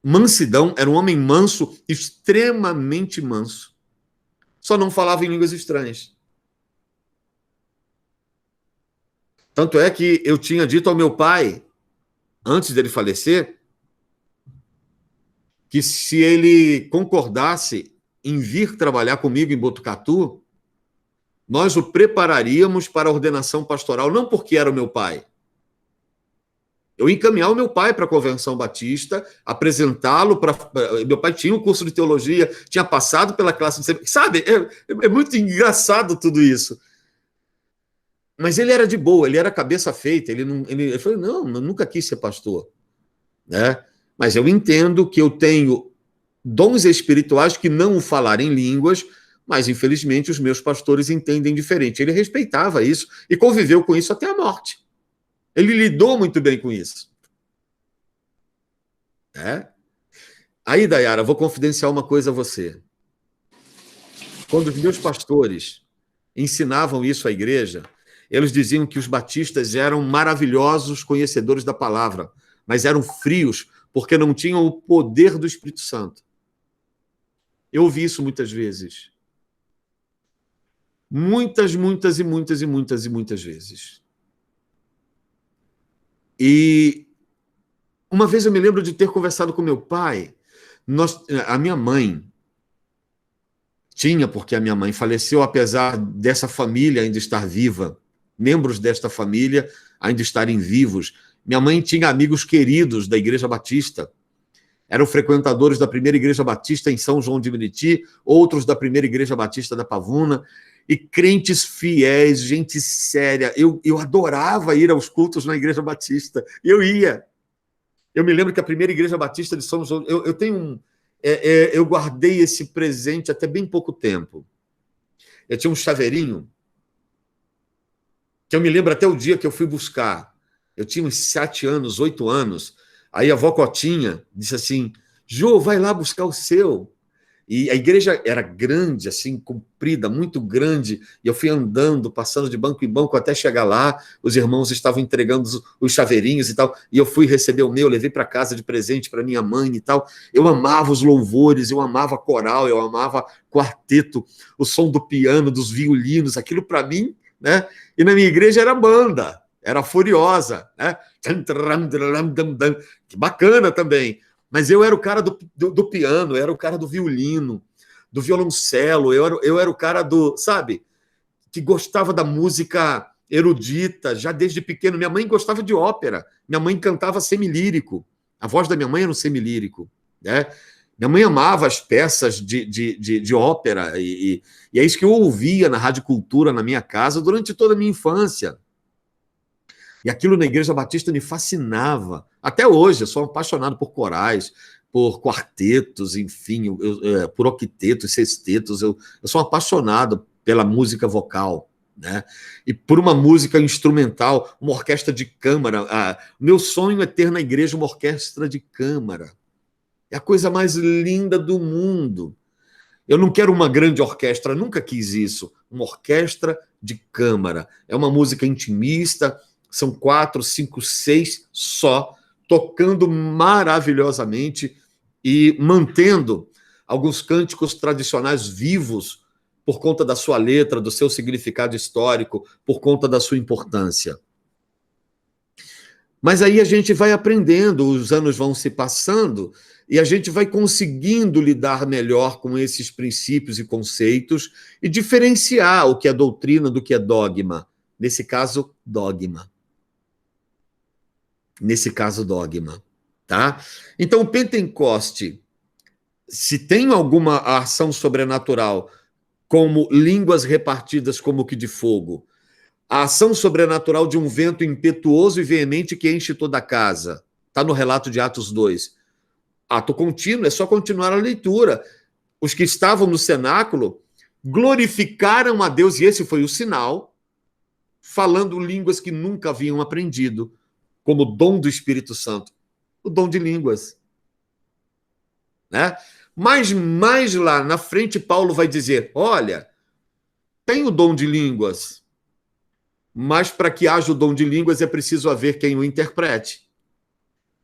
Mansidão, era um homem manso, extremamente manso. Só não falava em línguas estranhas. Tanto é que eu tinha dito ao meu pai, antes dele falecer, que se ele concordasse em vir trabalhar comigo em Botucatu, nós o prepararíamos para a ordenação pastoral, não porque era o meu pai. Eu ia encaminhar o meu pai para a Convenção Batista, apresentá-lo para... Meu pai tinha um curso de teologia, tinha passado pela classe de... Sabe, é muito engraçado tudo isso. Mas ele era de boa, ele era cabeça feita, ele falou, não, eu nunca quis ser pastor. Né? Mas eu entendo que eu tenho dons espirituais que não o falar em línguas, mas, infelizmente, os meus pastores entendem diferente. Ele respeitava isso e conviveu com isso até a morte. Ele lidou muito bem com isso. Aí, Dayara, vou confidenciar uma coisa a você. Quando os meus pastores ensinavam isso à igreja, eles diziam que os batistas eram maravilhosos conhecedores da palavra, mas eram frios porque não tinham o poder do Espírito Santo. Eu ouvi isso muitas vezes. Muitas vezes. E uma vez eu me lembro de ter conversado com meu pai. A minha mãe tinha, porque a minha mãe faleceu, apesar dessa família ainda estar viva, membros desta família ainda estarem vivos. Minha mãe tinha amigos queridos da Igreja Batista. Eram frequentadores da primeira Igreja Batista em São João de Meriti, outros da primeira Igreja Batista da Pavuna, e crentes fiéis, gente séria. Eu adorava ir aos cultos na Igreja Batista. Eu ia. Eu me lembro que a primeira Igreja Batista de São João... Eu tenho eu guardei esse presente até bem pouco tempo. Eu tinha um chaveirinho, que eu me lembro até o dia que eu fui buscar. Eu tinha uns 7 anos, 8 anos. Aí a avó Cotinha disse assim, Jô, vai lá buscar o seu. E a igreja era grande, assim, comprida, muito grande, e eu fui andando, passando de banco em banco até chegar lá, os irmãos estavam entregando os chaveirinhos e tal, e eu fui receber o meu, levei para casa de presente para minha mãe e tal. Eu amava os louvores, eu amava coral, eu amava quarteto, o som do piano, dos violinos, aquilo para mim, né? E na minha igreja era banda, era furiosa, né? Que bacana também. Mas eu era o cara do piano, eu era o cara do violino, do violoncelo, eu era o cara do, sabe, que gostava da música erudita, já desde pequeno. Minha mãe gostava de ópera, minha mãe cantava semilírico, a voz da minha mãe era um semilírico, né? Minha mãe amava as peças de ópera, e é isso que eu ouvia na Rádio Cultura, na minha casa, durante toda a minha infância. E aquilo na Igreja Batista me fascinava. Até hoje, eu sou apaixonado por corais, por quartetos, enfim, por octetos, sextetos. Eu sou apaixonado pela música vocal, né? E por uma música instrumental, uma orquestra de câmara. Meu sonho é ter na igreja uma orquestra de câmara. É a coisa mais linda do mundo. Eu não quero uma grande orquestra, nunca quis isso. Uma orquestra de câmara. É uma música intimista, são 4, 5, 6 só, tocando maravilhosamente e mantendo alguns cânticos tradicionais vivos por conta da sua letra, do seu significado histórico, por conta da sua importância. Mas aí a gente vai aprendendo, os anos vão se passando e a gente vai conseguindo lidar melhor com esses princípios e conceitos e diferenciar o que é doutrina do que é dogma. Nesse caso, dogma. Nesse caso, dogma, tá? Então, o Pentecoste, se tem alguma ação sobrenatural, como línguas repartidas como que de fogo, a ação sobrenatural de um vento impetuoso e veemente que enche toda a casa, está no relato de Atos 2. Ato contínuo, é só continuar a leitura. Os que estavam no cenáculo glorificaram a Deus, e esse foi o sinal, falando línguas que nunca haviam aprendido, como dom do Espírito Santo, o dom de línguas. Né? Mas mais lá na frente, Paulo vai dizer, olha, tem o dom de línguas, mas para que haja o dom de línguas é preciso haver quem o interprete.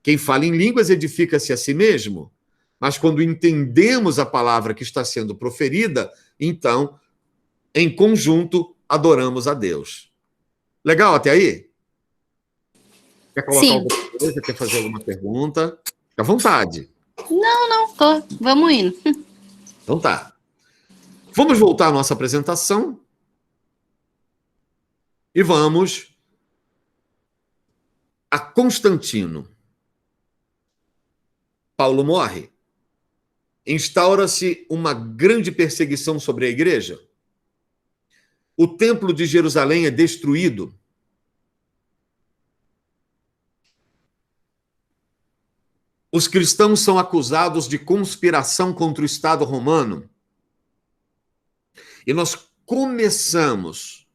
Quem fala em línguas edifica-se a si mesmo, mas quando entendemos a palavra que está sendo proferida, então, em conjunto, adoramos a Deus. Legal até aí? Quer colocar Sim. alguma coisa? Quer fazer alguma pergunta? Fica à vontade. Não, tô. Vamos indo. Então tá. Vamos voltar à nossa apresentação e vamos a Constantino. Paulo morre. Instaura-se uma grande perseguição sobre a igreja. O templo de Jerusalém é destruído. Os cristãos são acusados de conspiração contra o Estado romano. E nós começamos,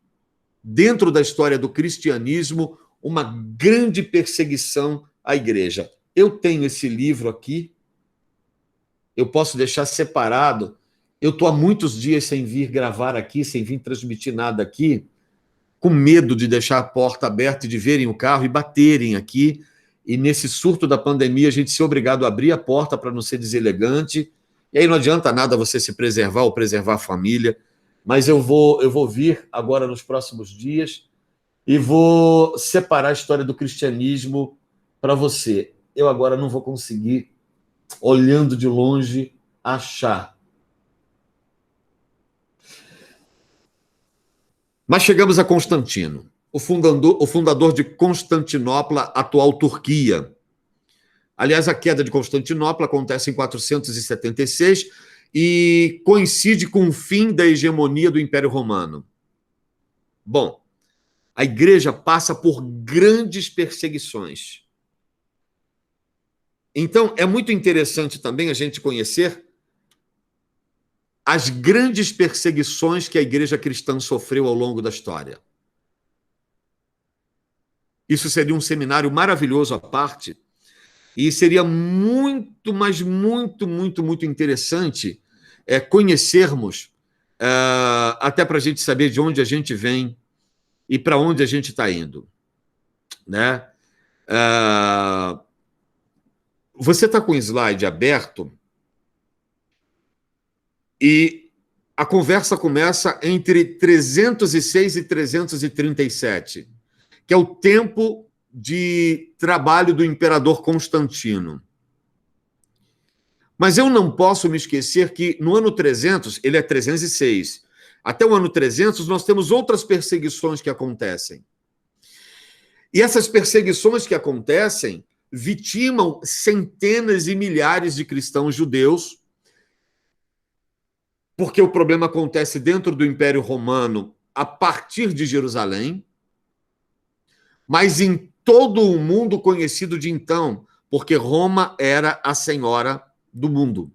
dentro da história do cristianismo, uma grande perseguição à igreja. Eu tenho esse livro aqui, eu posso deixar separado. Eu estou há muitos dias sem vir gravar aqui, sem vir transmitir nada aqui, com medo de deixar a porta aberta e de verem o carro e baterem aqui. E nesse surto da pandemia, a gente ser obrigado a abrir a porta para não ser deselegante. E aí não adianta nada você se preservar ou preservar a família. Mas eu vou vir agora nos próximos dias e vou separar a história do cristianismo para você. Eu agora não vou conseguir, olhando de longe, achar. Mas chegamos a Constantino. o fundador de Constantinopla, atual Turquia. Aliás, a queda de Constantinopla acontece em 476 e coincide com o fim da hegemonia do Império Romano. Bom, a igreja passa por grandes perseguições. Então, é muito interessante também a gente conhecer as grandes perseguições que a igreja cristã sofreu ao longo da história. Isso seria um seminário maravilhoso à parte, e seria muito, mas muito, muito, muito interessante conhecermos, até para a gente saber de onde a gente vem e para onde a gente está indo. Né? Você está com o slide aberto e a conversa começa entre 306 e 337, que é o tempo de trabalho do imperador Constantino. Mas eu não posso me esquecer que no ano 300, ele é 306, até o ano 300 nós temos outras perseguições que acontecem. E essas perseguições que acontecem vitimam centenas e milhares de cristãos judeus, porque o problema acontece dentro do Império Romano a partir de Jerusalém, mas em todo o mundo conhecido de então, porque Roma era a senhora do mundo.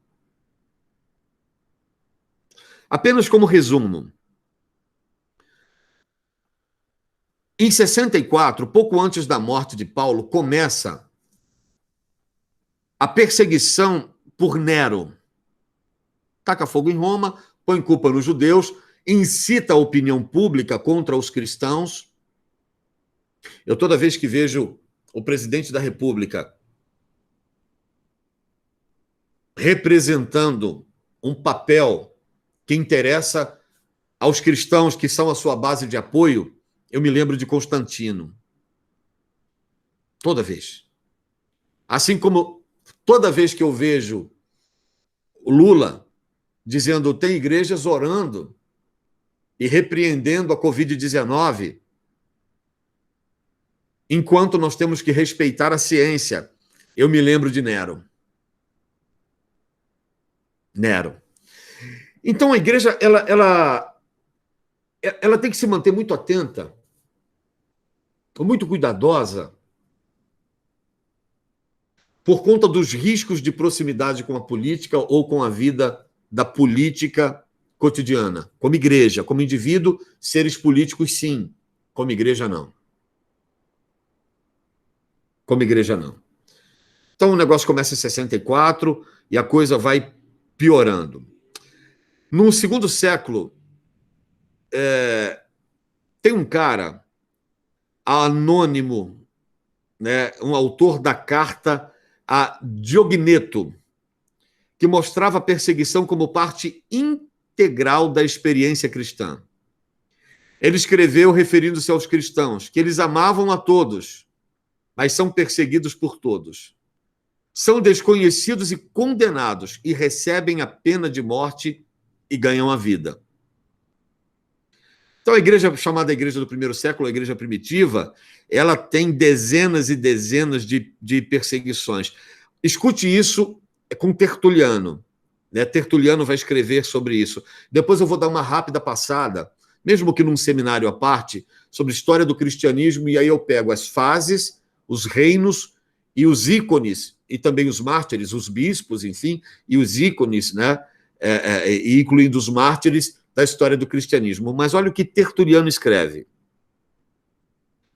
Apenas como resumo, em 64, pouco antes da morte de Paulo, começa a perseguição por Nero. Taca fogo em Roma, põe culpa nos judeus, incita a opinião pública contra os cristãos. Eu, toda vez que vejo o presidente da República representando um papel que interessa aos cristãos que são a sua base de apoio, eu me lembro de Constantino. Toda vez. Assim como toda vez que eu vejo o Lula dizendo tem igrejas orando e repreendendo a Covid-19, enquanto nós temos que respeitar a ciência, eu me lembro de Nero. Nero. Então a igreja ela tem que se manter muito atenta, muito cuidadosa, por conta dos riscos de proximidade com a política ou com a vida da política cotidiana. Como igreja, como indivíduo, seres políticos, sim. Como igreja, não. Como igreja, não. Então o negócio começa em 64 e a coisa vai piorando. No segundo século, tem um cara anônimo, né, um autor da carta a Diogneto, que mostrava a perseguição como parte integral da experiência cristã. Ele escreveu, referindo-se aos cristãos, que eles amavam a todos, mas são perseguidos por todos. São desconhecidos e condenados e recebem a pena de morte e ganham a vida. Então, a igreja chamada Igreja do Primeiro Século, a Igreja Primitiva, ela tem dezenas e dezenas de perseguições. Escute isso com Tertuliano. Né? Tertuliano vai escrever sobre isso. Depois eu vou dar uma rápida passada, mesmo que num seminário à parte, sobre a história do cristianismo, e aí eu pego as fases, os reinos e os ícones, e também os mártires, os bispos, enfim, e os ícones, né? Incluindo os mártires da história do cristianismo. Mas olha o que Tertuliano escreve.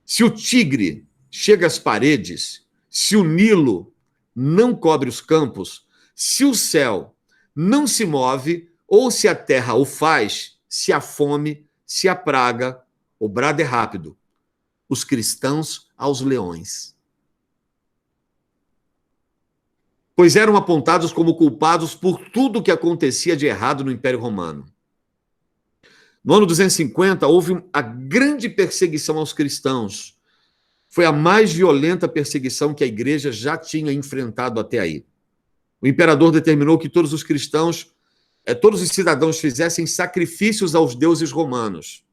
Se o Tigre chega às paredes, se o Nilo não cobre os campos, se o céu não se move, ou se a terra o faz, se a fome, se a praga, o brado é rápido. Os cristãos aos leões. Pois eram apontados como culpados por tudo o que acontecia de errado no Império Romano. No ano 250, houve a grande perseguição aos cristãos. Foi a mais violenta perseguição que a igreja já tinha enfrentado até aí. O imperador determinou que todos os cristãos, todos os cidadãos fizessem sacrifícios aos deuses romanos.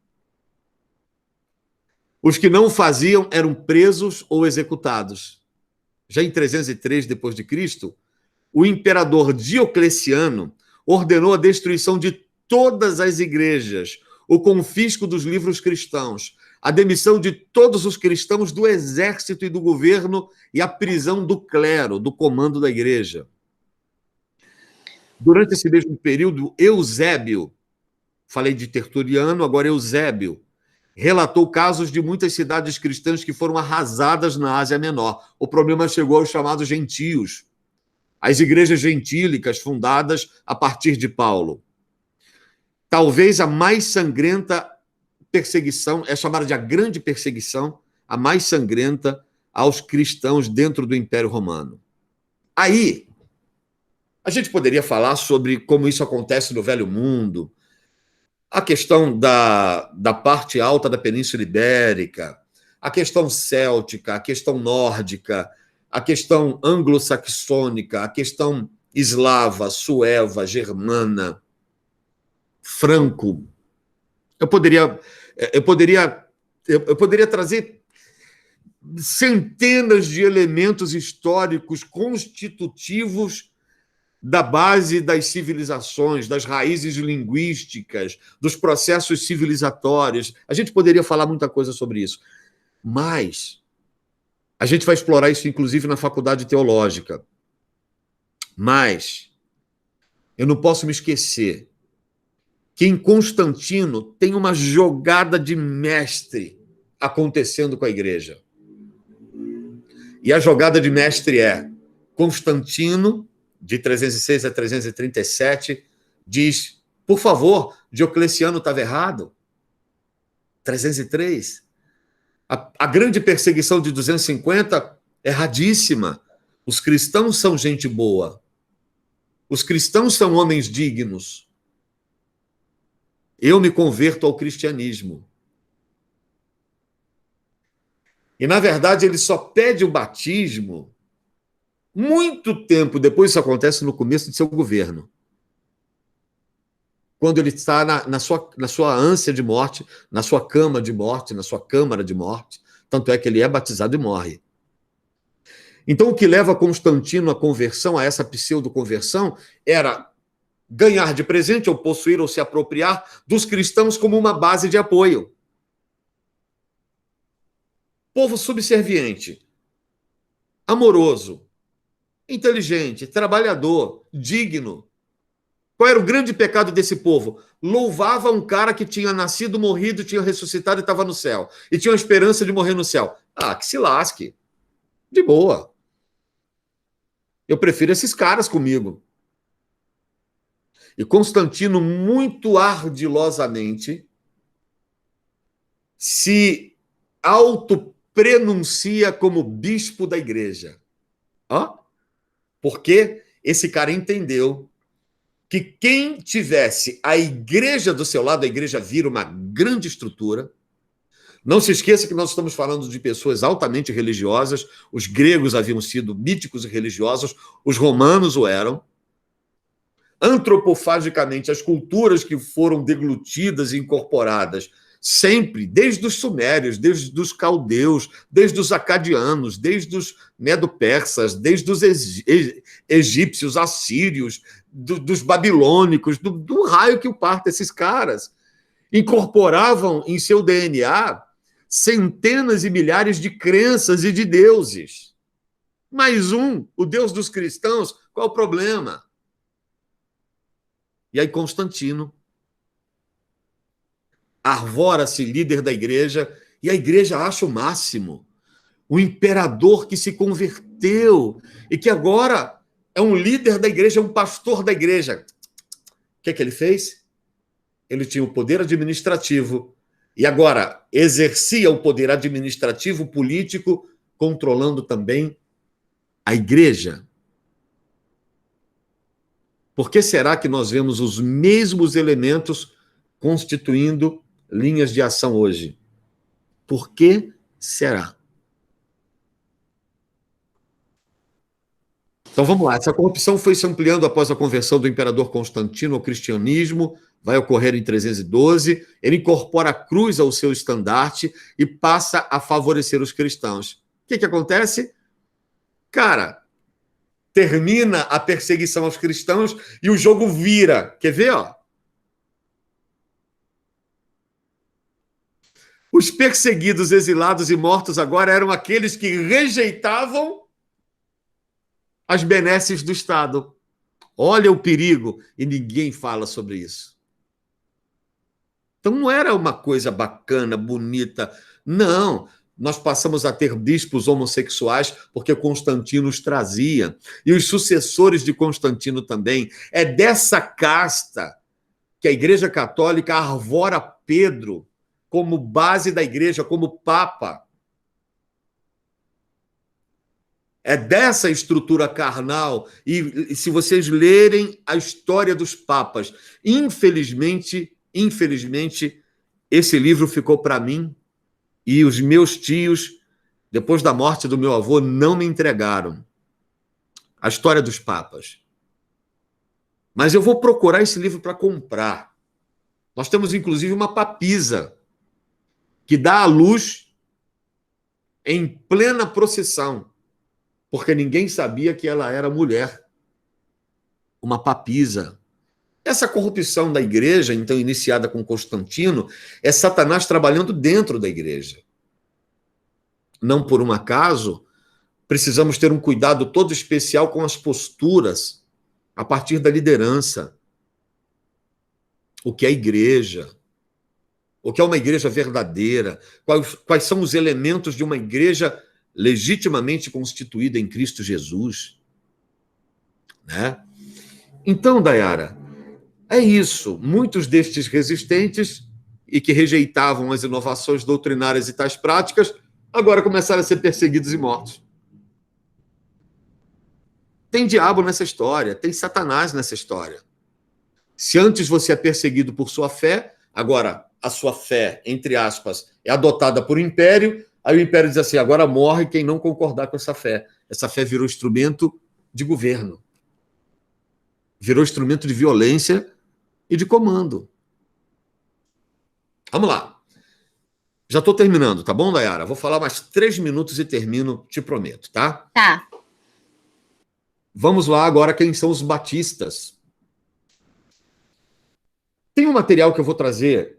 Os que não faziam eram presos ou executados. Já em 303 depois de Cristo, o imperador Diocleciano ordenou a destruição de todas as igrejas, o confisco dos livros cristãos, a demissão de todos os cristãos do exército e do governo e a prisão do clero, do comando da igreja. Durante esse mesmo período, Eusébio, falei de Tertuliano, agora Eusébio, relatou casos de muitas cidades cristãs que foram arrasadas na Ásia Menor. O problema chegou aos chamados gentios, as igrejas gentílicas fundadas a partir de Paulo. Talvez a mais sangrenta perseguição, é chamada de a grande perseguição, a mais sangrenta aos cristãos dentro do Império Romano. Aí, a gente poderia falar sobre como isso acontece no Velho Mundo, a questão da parte alta da Península Ibérica, a questão céltica, a questão nórdica, a questão anglo-saxônica, a questão eslava, sueva, germana, franco. Eu poderia trazer centenas de elementos históricos constitutivos da base das civilizações, das raízes linguísticas, dos processos civilizatórios. A gente poderia falar muita coisa sobre isso. Mas a gente vai explorar isso, inclusive, na faculdade teológica. Mas eu não posso me esquecer que em Constantino tem uma jogada de mestre acontecendo com a igreja. E a jogada de mestre é Constantino, de 306 a 337, diz, por favor, Diocleciano estava errado. 303. A grande perseguição de 250, erradíssima. Os cristãos são gente boa. Os cristãos são homens dignos. Eu me converto ao cristianismo. E, na verdade, ele só pede o batismo muito tempo depois. Isso acontece no começo de seu governo. Quando ele está na sua ânsia de morte, na sua cama de morte, na sua câmara de morte. Tanto é que ele é batizado e morre. Então, o que leva Constantino à conversão, a essa pseudo-conversão, era ganhar de presente, ou possuir, ou se apropriar dos cristãos como uma base de apoio. Povo subserviente, amoroso, inteligente, trabalhador, digno. Qual era o grande pecado desse povo? Louvava um cara que tinha nascido, morrido, tinha ressuscitado e estava no céu. E tinha a esperança de morrer no céu. Ah, que se lasque. De boa. Eu prefiro esses caras comigo. E Constantino, muito ardilosamente, se autoprenuncia como bispo da igreja. Ó, porque esse cara entendeu que quem tivesse a igreja do seu lado, a igreja vira uma grande estrutura. Não se esqueça que nós estamos falando de pessoas altamente religiosas. Os gregos haviam sido míticos e religiosos, os romanos o eram. Antropofagicamente, as culturas que foram deglutidas e incorporadas, sempre, desde os sumérios, desde os caldeus, desde os acadianos, desde os medo-persas, desde os egípcios, assírios, dos babilônicos, do raio que o parta, esses caras incorporavam em seu DNA centenas e milhares de crenças e de deuses. Mais um, o Deus dos cristãos, qual o problema? E aí Constantino arvora-se líder da igreja, e a igreja acha o máximo. O imperador que se converteu e que agora é um líder da igreja, um pastor da igreja. O que ele fez? Ele tinha o poder administrativo e agora exercia o poder administrativo político, controlando também a igreja. Por que será que nós vemos os mesmos elementos constituindo linhas de ação hoje? Por que será? Então vamos lá, essa corrupção foi se ampliando após a conversão do imperador Constantino ao cristianismo, vai ocorrer em 312, ele incorpora a cruz ao seu estandarte e passa a favorecer os cristãos. O que acontece? Cara, termina a perseguição aos cristãos e o jogo vira. Quer ver, ó? Os perseguidos, exilados e mortos agora eram aqueles que rejeitavam as benesses do Estado. Olha o perigo, e ninguém fala sobre isso. Então não era uma coisa bacana, bonita. Não, nós passamos a ter bispos homossexuais porque Constantino os trazia. E os sucessores de Constantino também. É dessa casta que a Igreja Católica arvora Pedro como base da igreja, como papa. É dessa estrutura carnal. E se vocês lerem a história dos papas, infelizmente, esse livro ficou para mim e os meus tios, depois da morte do meu avô, não me entregaram. A história dos papas. Mas eu vou procurar esse livro para comprar. Nós temos, inclusive, uma papisa que dá à luz em plena procissão, porque ninguém sabia que ela era mulher. Uma papisa. Essa corrupção da igreja, então, iniciada com Constantino, é Satanás trabalhando dentro da igreja. Não por um acaso, precisamos ter um cuidado todo especial com as posturas, a partir da liderança. O que é igreja? O que é uma igreja verdadeira? Quais são os elementos de uma igreja legitimamente constituída em Cristo Jesus? Né? Então, Dayara, é isso. Muitos destes resistentes e que rejeitavam as inovações doutrinárias e tais práticas, agora começaram a ser perseguidos e mortos. Tem diabo nessa história, tem Satanás nessa história. Se antes você é perseguido por sua fé, agora a sua fé, entre aspas, é adotada por império, aí o império diz assim, agora morre quem não concordar com essa fé. Essa fé virou instrumento de governo. Virou instrumento de violência e de comando. Vamos lá. Já estou terminando, tá bom, Dayara? Vou falar mais 3 minutos e termino, te prometo, tá? Tá. Vamos lá agora, quem são os batistas? Tem um material que eu vou trazer.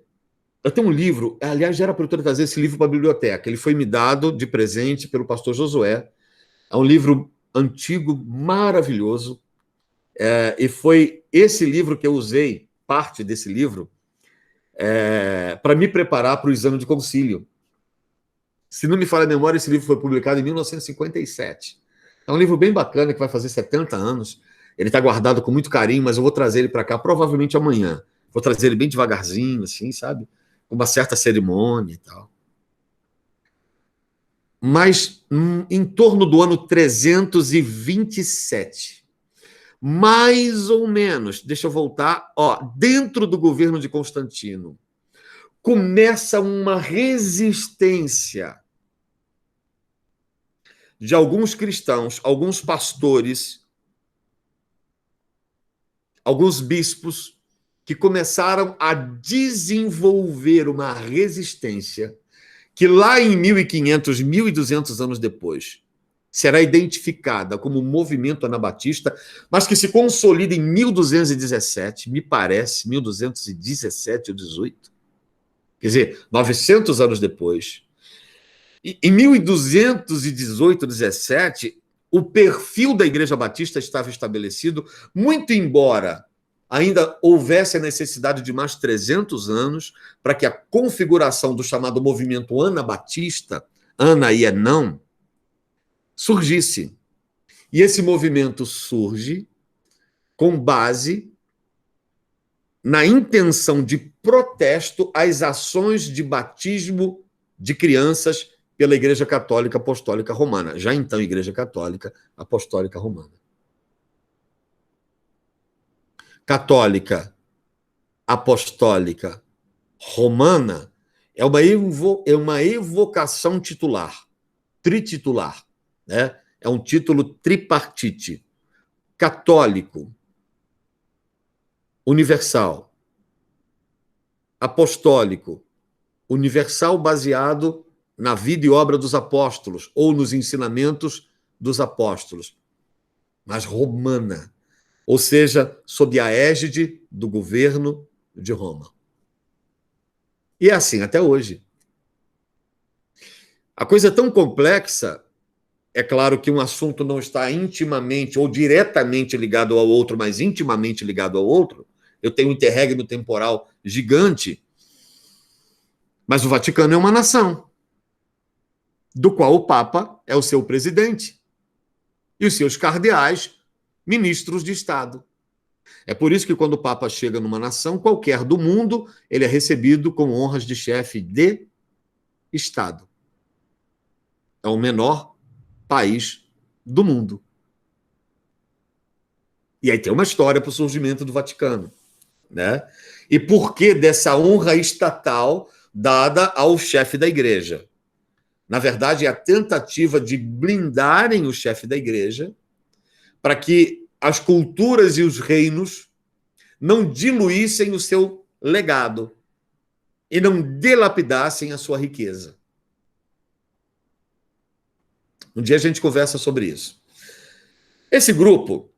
Eu tenho um livro, aliás, já era para eu trazer esse livro para a biblioteca. Ele foi me dado de presente pelo pastor Josué. É um livro antigo, maravilhoso. E foi esse livro que eu usei, parte desse livro, para me preparar para o exame de concílio. Se não me falha a memória, esse livro foi publicado em 1957. É um livro bem bacana, que vai fazer 70 anos. Ele está guardado com muito carinho, mas eu vou trazer ele para cá provavelmente amanhã. Vou trazer ele bem devagarzinho, assim, sabe? Com uma certa cerimônia e tal. Mas em torno do ano 327, mais ou menos, deixa eu voltar, dentro do governo de Constantino, começa uma resistência de alguns cristãos, alguns pastores, alguns bispos, que começaram a desenvolver uma resistência que lá em 1500, 1200 anos depois, será identificada como movimento anabatista, mas que se consolida em 1217, me parece, 1217 ou 18. Quer dizer, 900 anos depois. E em 1218, 17, o perfil da Igreja Batista estava estabelecido, muito embora ainda houvesse a necessidade de mais 300 anos para que a configuração do chamado movimento anabatista, ana e é não, surgisse. E esse movimento surge com base na intenção de protesto às ações de batismo de crianças pela Igreja Católica Apostólica Romana. Já então, Igreja Católica Apostólica Romana. Católica Apostólica Romana é uma evocação titular, trititular, né? É um título tripartite. Católico, universal, apostólico, universal, baseado na vida e obra dos apóstolos, ou nos ensinamentos dos apóstolos, mas romana, ou seja, sob a égide do governo de Roma. E é assim até hoje. A coisa é tão complexa, é claro que um assunto não está intimamente ou diretamente ligado ao outro, mas intimamente ligado ao outro. Eu tenho um interregno temporal gigante, mas o Vaticano é uma nação, do qual o Papa é o seu presidente e os seus cardeais, ministros de Estado. É por isso que quando o Papa chega numa nação qualquer do mundo, ele é recebido com honras de chefe de Estado. É o menor país do mundo. E aí tem uma história para o surgimento do Vaticano, né? E por que dessa honra estatal dada ao chefe da igreja? Na verdade, é a tentativa de blindarem o chefe da igreja para que as culturas e os reinos não diluíssem o seu legado e não dilapidassem a sua riqueza. Um dia a gente conversa sobre isso. Esse grupo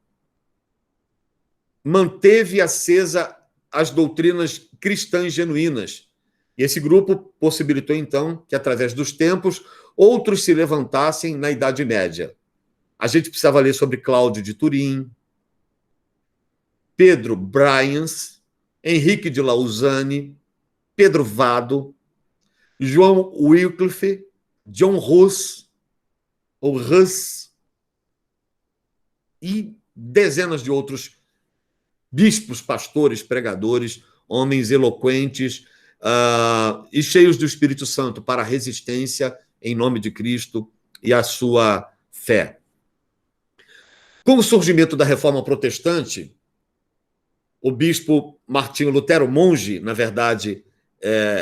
manteve acesa as doutrinas cristãs genuínas. E esse grupo possibilitou, então, que, através dos tempos, outros se levantassem na Idade Média. A gente precisava ler sobre Cláudio de Turim, Pedro Bryans, Henrique de Lausanne, Pedro Vado, João Wycliffe, John Hus, ou Hus, e dezenas de outros bispos, pastores, pregadores, homens eloquentes e cheios do Espírito Santo para a resistência em nome de Cristo e a sua fé. Com o surgimento da Reforma Protestante, o bispo Martinho Lutero, monge, na verdade,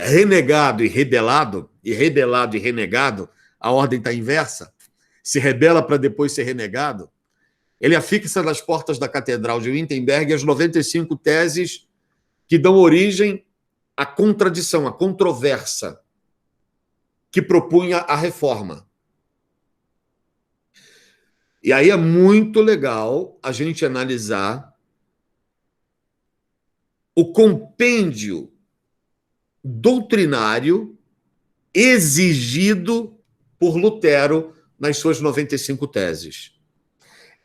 renegado e rebelado, e rebelado e renegado, a ordem está inversa, se rebela para depois ser renegado, ele afixa nas portas da Catedral de Wittenberg as 95 teses que dão origem à contradição, à controvérsia que propunha a reforma. E aí é muito legal a gente analisar o compêndio doutrinário exigido por Lutero nas suas 95 teses.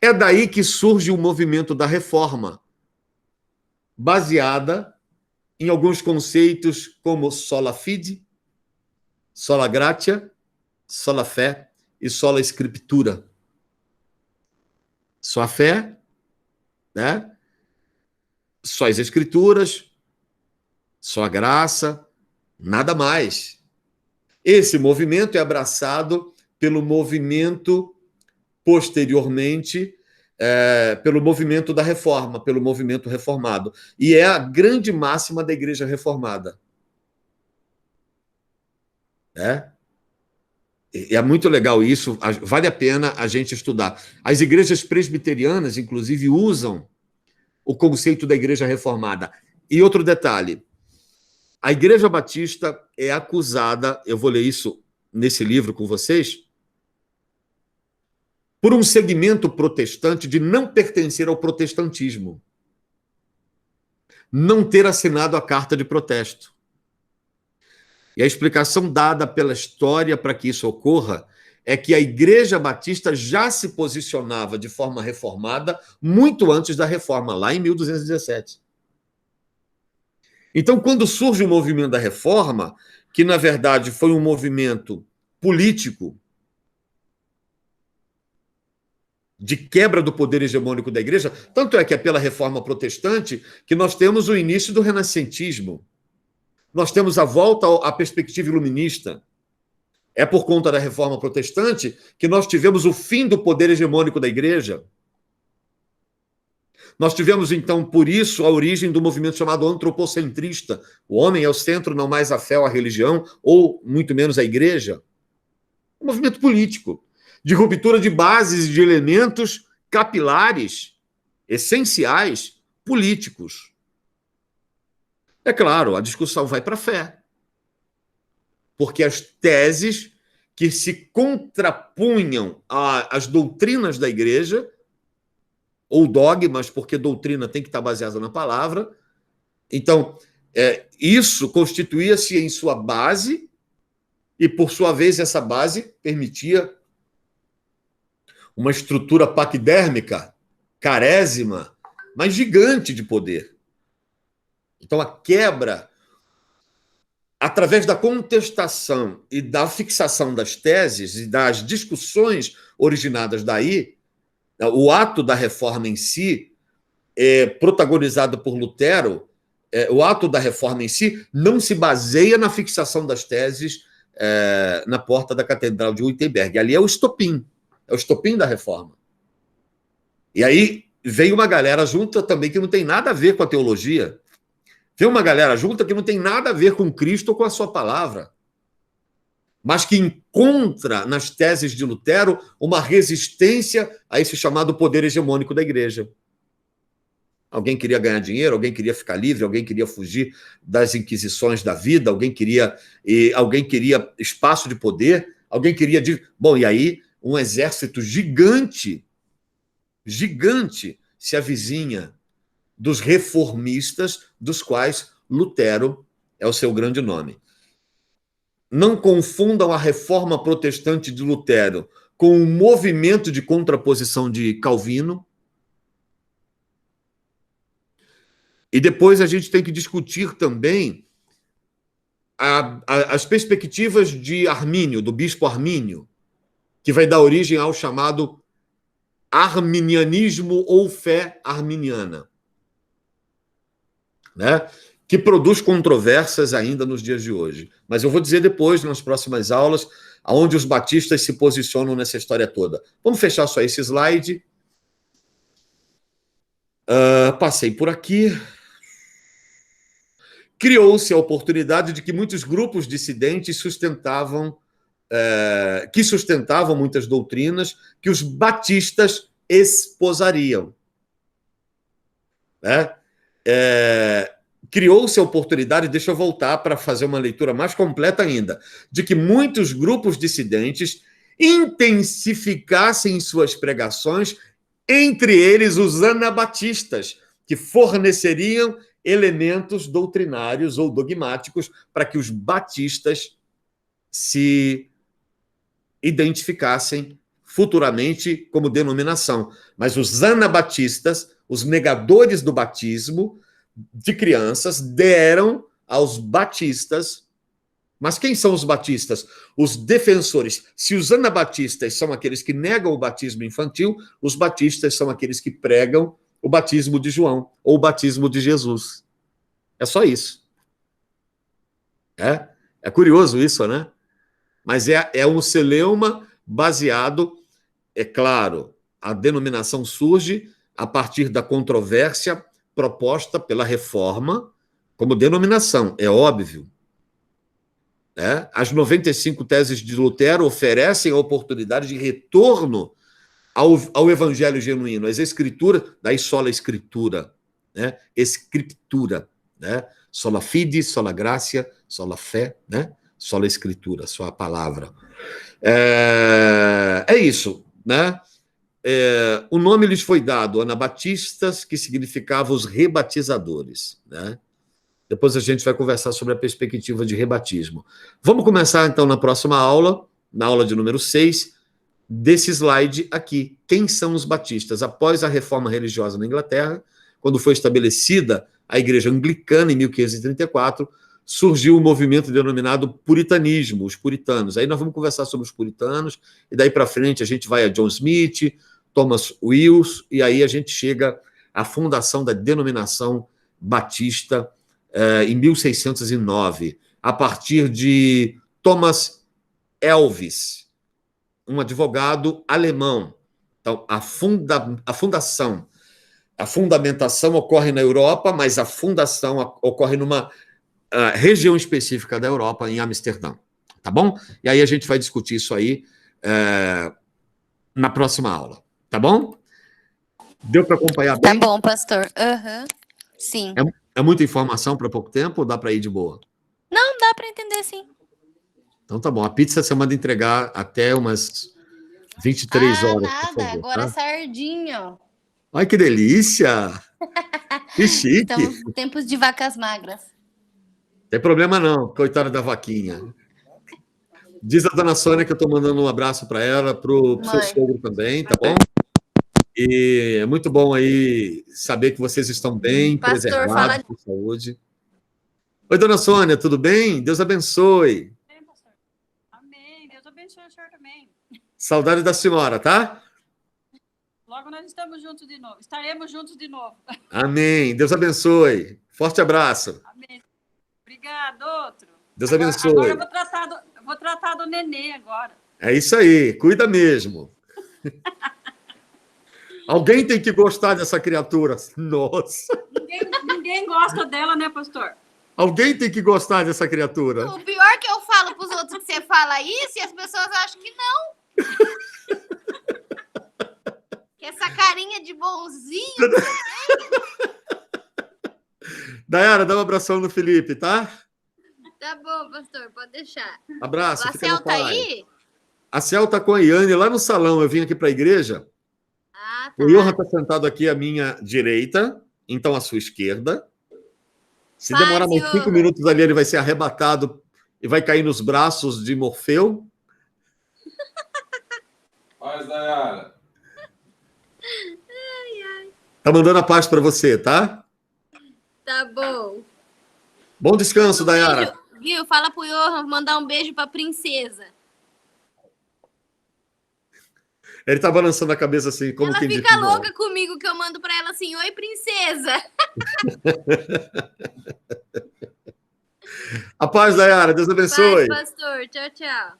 É daí que surge o movimento da reforma, baseada em alguns conceitos como sola fide, sola gratia, sola fé e sola scriptura. Só a fé, né? Só as escrituras, só a graça, nada mais. Esse movimento é abraçado pelo movimento posteriormente, pelo movimento da reforma, pelo movimento reformado. E é a grande máxima da Igreja Reformada. É muito legal isso, vale a pena a gente estudar. As igrejas presbiterianas, inclusive, usam o conceito da Igreja Reformada. E outro detalhe, a Igreja Batista é acusada, eu vou ler isso nesse livro com vocês, por um segmento protestante de não pertencer ao protestantismo, não ter assinado a carta de protesto. E a explicação dada pela história para que isso ocorra é que a Igreja Batista já se posicionava de forma reformada muito antes da reforma, lá em 1217. Então, quando surge o movimento da reforma, que na verdade foi um movimento político de quebra do poder hegemônico da igreja, tanto é que é pela reforma protestante que nós temos o início do renascentismo. Nós temos a volta à perspectiva iluminista. É por conta da reforma protestante que nós tivemos o fim do poder hegemônico da igreja. Nós tivemos, então, por isso, a origem do movimento chamado antropocentrista. O homem é o centro, não mais a fé ou a religião, ou muito menos a igreja. Um movimento político, de ruptura de bases e de elementos capilares, essenciais, políticos. É claro, a discussão vai para a fé. Porque as teses que se contrapunham às doutrinas da igreja, ou dogmas, porque doutrina tem que estar baseada na palavra. Então, isso constituía-se em sua base, e, por sua vez, essa base permitia uma estrutura paquidérmica, carésima, mas gigante de poder. Então, a quebra, através da contestação e da fixação das teses e das discussões originadas daí, o ato da reforma em si, protagonizado por Lutero, o ato da reforma em si não se baseia na fixação das teses na porta da Catedral de Wittenberg. Ali é o estopim da reforma. E aí vem uma galera junta também que não tem nada a ver com a teologia. Vem uma galera junta que não tem nada a ver com Cristo ou com a sua palavra, mas que encontra nas teses de Lutero uma resistência a esse chamado poder hegemônico da igreja. Alguém queria ganhar dinheiro, alguém queria ficar livre, alguém queria fugir das inquisições da vida, alguém queria espaço de poder, alguém queria... Bom, e aí um exército gigante se avizinha dos reformistas, dos quais Lutero é o seu grande nome. Não confundam a reforma protestante de Lutero com o movimento de contraposição de Calvino. E depois a gente tem que discutir também as perspectivas de Armínio, do bispo Armínio, que vai dar origem ao chamado arminianismo ou fé arminiana, né? Que produz controvérsias ainda nos dias de hoje. Mas eu vou dizer depois, nas próximas aulas, aonde os batistas se posicionam nessa história toda. Vamos fechar só esse slide. Passei por aqui. Criou-se a oportunidade de que muitos grupos dissidentes sustentavam muitas doutrinas que os batistas esposariam. Né? Criou-se a oportunidade, deixa eu voltar para fazer uma leitura mais completa ainda, de que muitos grupos dissidentes intensificassem suas pregações, entre eles os anabatistas, que forneceriam elementos doutrinários ou dogmáticos para que os batistas se identificassem futuramente como denominação. Mas os anabatistas, os negadores do batismo de crianças, deram aos batistas. Mas quem são os batistas? Os defensores. Se os anabatistas são aqueles que negam o batismo infantil, os batistas são aqueles que pregam o batismo de João, ou o batismo de Jesus. É só isso. É curioso isso, né? Mas é um celeuma baseado, é claro, a denominação surge a partir da controvérsia proposta pela reforma como denominação, é óbvio. As 95 teses de Lutero oferecem a oportunidade de retorno ao evangelho genuíno, às escrituras, daí sola escritura, né? Escritura, né? Sola fide, sola gratia, sola fé, né? Sola escritura, só a palavra. É isso, né? O nome lhes foi dado, anabatistas, que significava os rebatizadores, né? Depois a gente vai conversar sobre a perspectiva de rebatismo. Vamos começar, então, na próxima aula, na aula de número 6, desse slide aqui. Quem são os batistas? Após a reforma religiosa na Inglaterra, quando foi estabelecida a Igreja Anglicana, em 1534, surgiu o movimento denominado puritanismo, os puritanos. Aí nós vamos conversar sobre os puritanos, e daí para frente a gente vai a John Smith, Thomas Wills, e aí a gente chega à fundação da denominação batista em 1609, a partir de Thomas Elvis, um advogado alemão. Então, a fundamentação ocorre na Europa, mas a fundação ocorre numa região específica da Europa, em Amsterdã. Tá bom? E aí a gente vai discutir isso aí na próxima aula. Tá bom? Deu para acompanhar bem? Tá bom, pastor. Sim. É muita informação para pouco tempo ou dá para ir de boa? Não dá para entender, sim. Então tá bom. A pizza você manda entregar até umas 23 horas, por Nada. favor, Agora tá? sardinha, ó. Ai, que delícia! Que chique! Estamos em tempos de vacas magras. Tem problema não, coitada da vaquinha. Diz a dona Sônia que eu estou mandando um abraço para ela, para o seu Mãe. sogro também, tá bom? E é muito bom aí saber que vocês estão bem, Pastor, preservados, com saúde. Oi, dona Sônia, tudo bem? Deus abençoe. Amém, pastor. Amém. Deus abençoe o senhor também. Saudade da senhora, tá? Logo nós estamos juntos de novo. Estaremos juntos de novo. Amém. Deus abençoe. Forte abraço. Amém. Obrigado, outro. Deus Agora abençoe. eu vou tratar do nenê agora. É isso aí, cuida mesmo. Alguém tem que gostar dessa criatura. Nossa. Ninguém gosta dela, né, pastor? Alguém tem que gostar dessa criatura. O pior é que eu falo pros outros que você fala isso e as pessoas acham que não. Que essa carinha de bonzinho. Dayara, dá um abração no Felipe, tá? Tá bom, pastor, pode deixar. Abraço. O Fica na Acel tá paz. aí? A Cel tá com a Iane lá no salão. Eu vim aqui para a igreja. Ah, tá. O Johan está sentado aqui à minha direita, então à sua esquerda. Se Paz, demorar mais 5 Johan. minutos ali, ele vai ser arrebatado e vai cair nos braços de Morfeu. Paz, Dayara. Tá mandando a paz para você, tá? Tá bom. Bom descanso, Dayara. Beijo. Viu? Fala pro Johan mandar um beijo pra princesa. Ele tá balançando a cabeça assim, como Ela quem diz fica que não. louca comigo que eu mando pra ela assim: oi, princesa. A paz, Dayara. Deus Paz, abençoe. pastor. Tchau, tchau.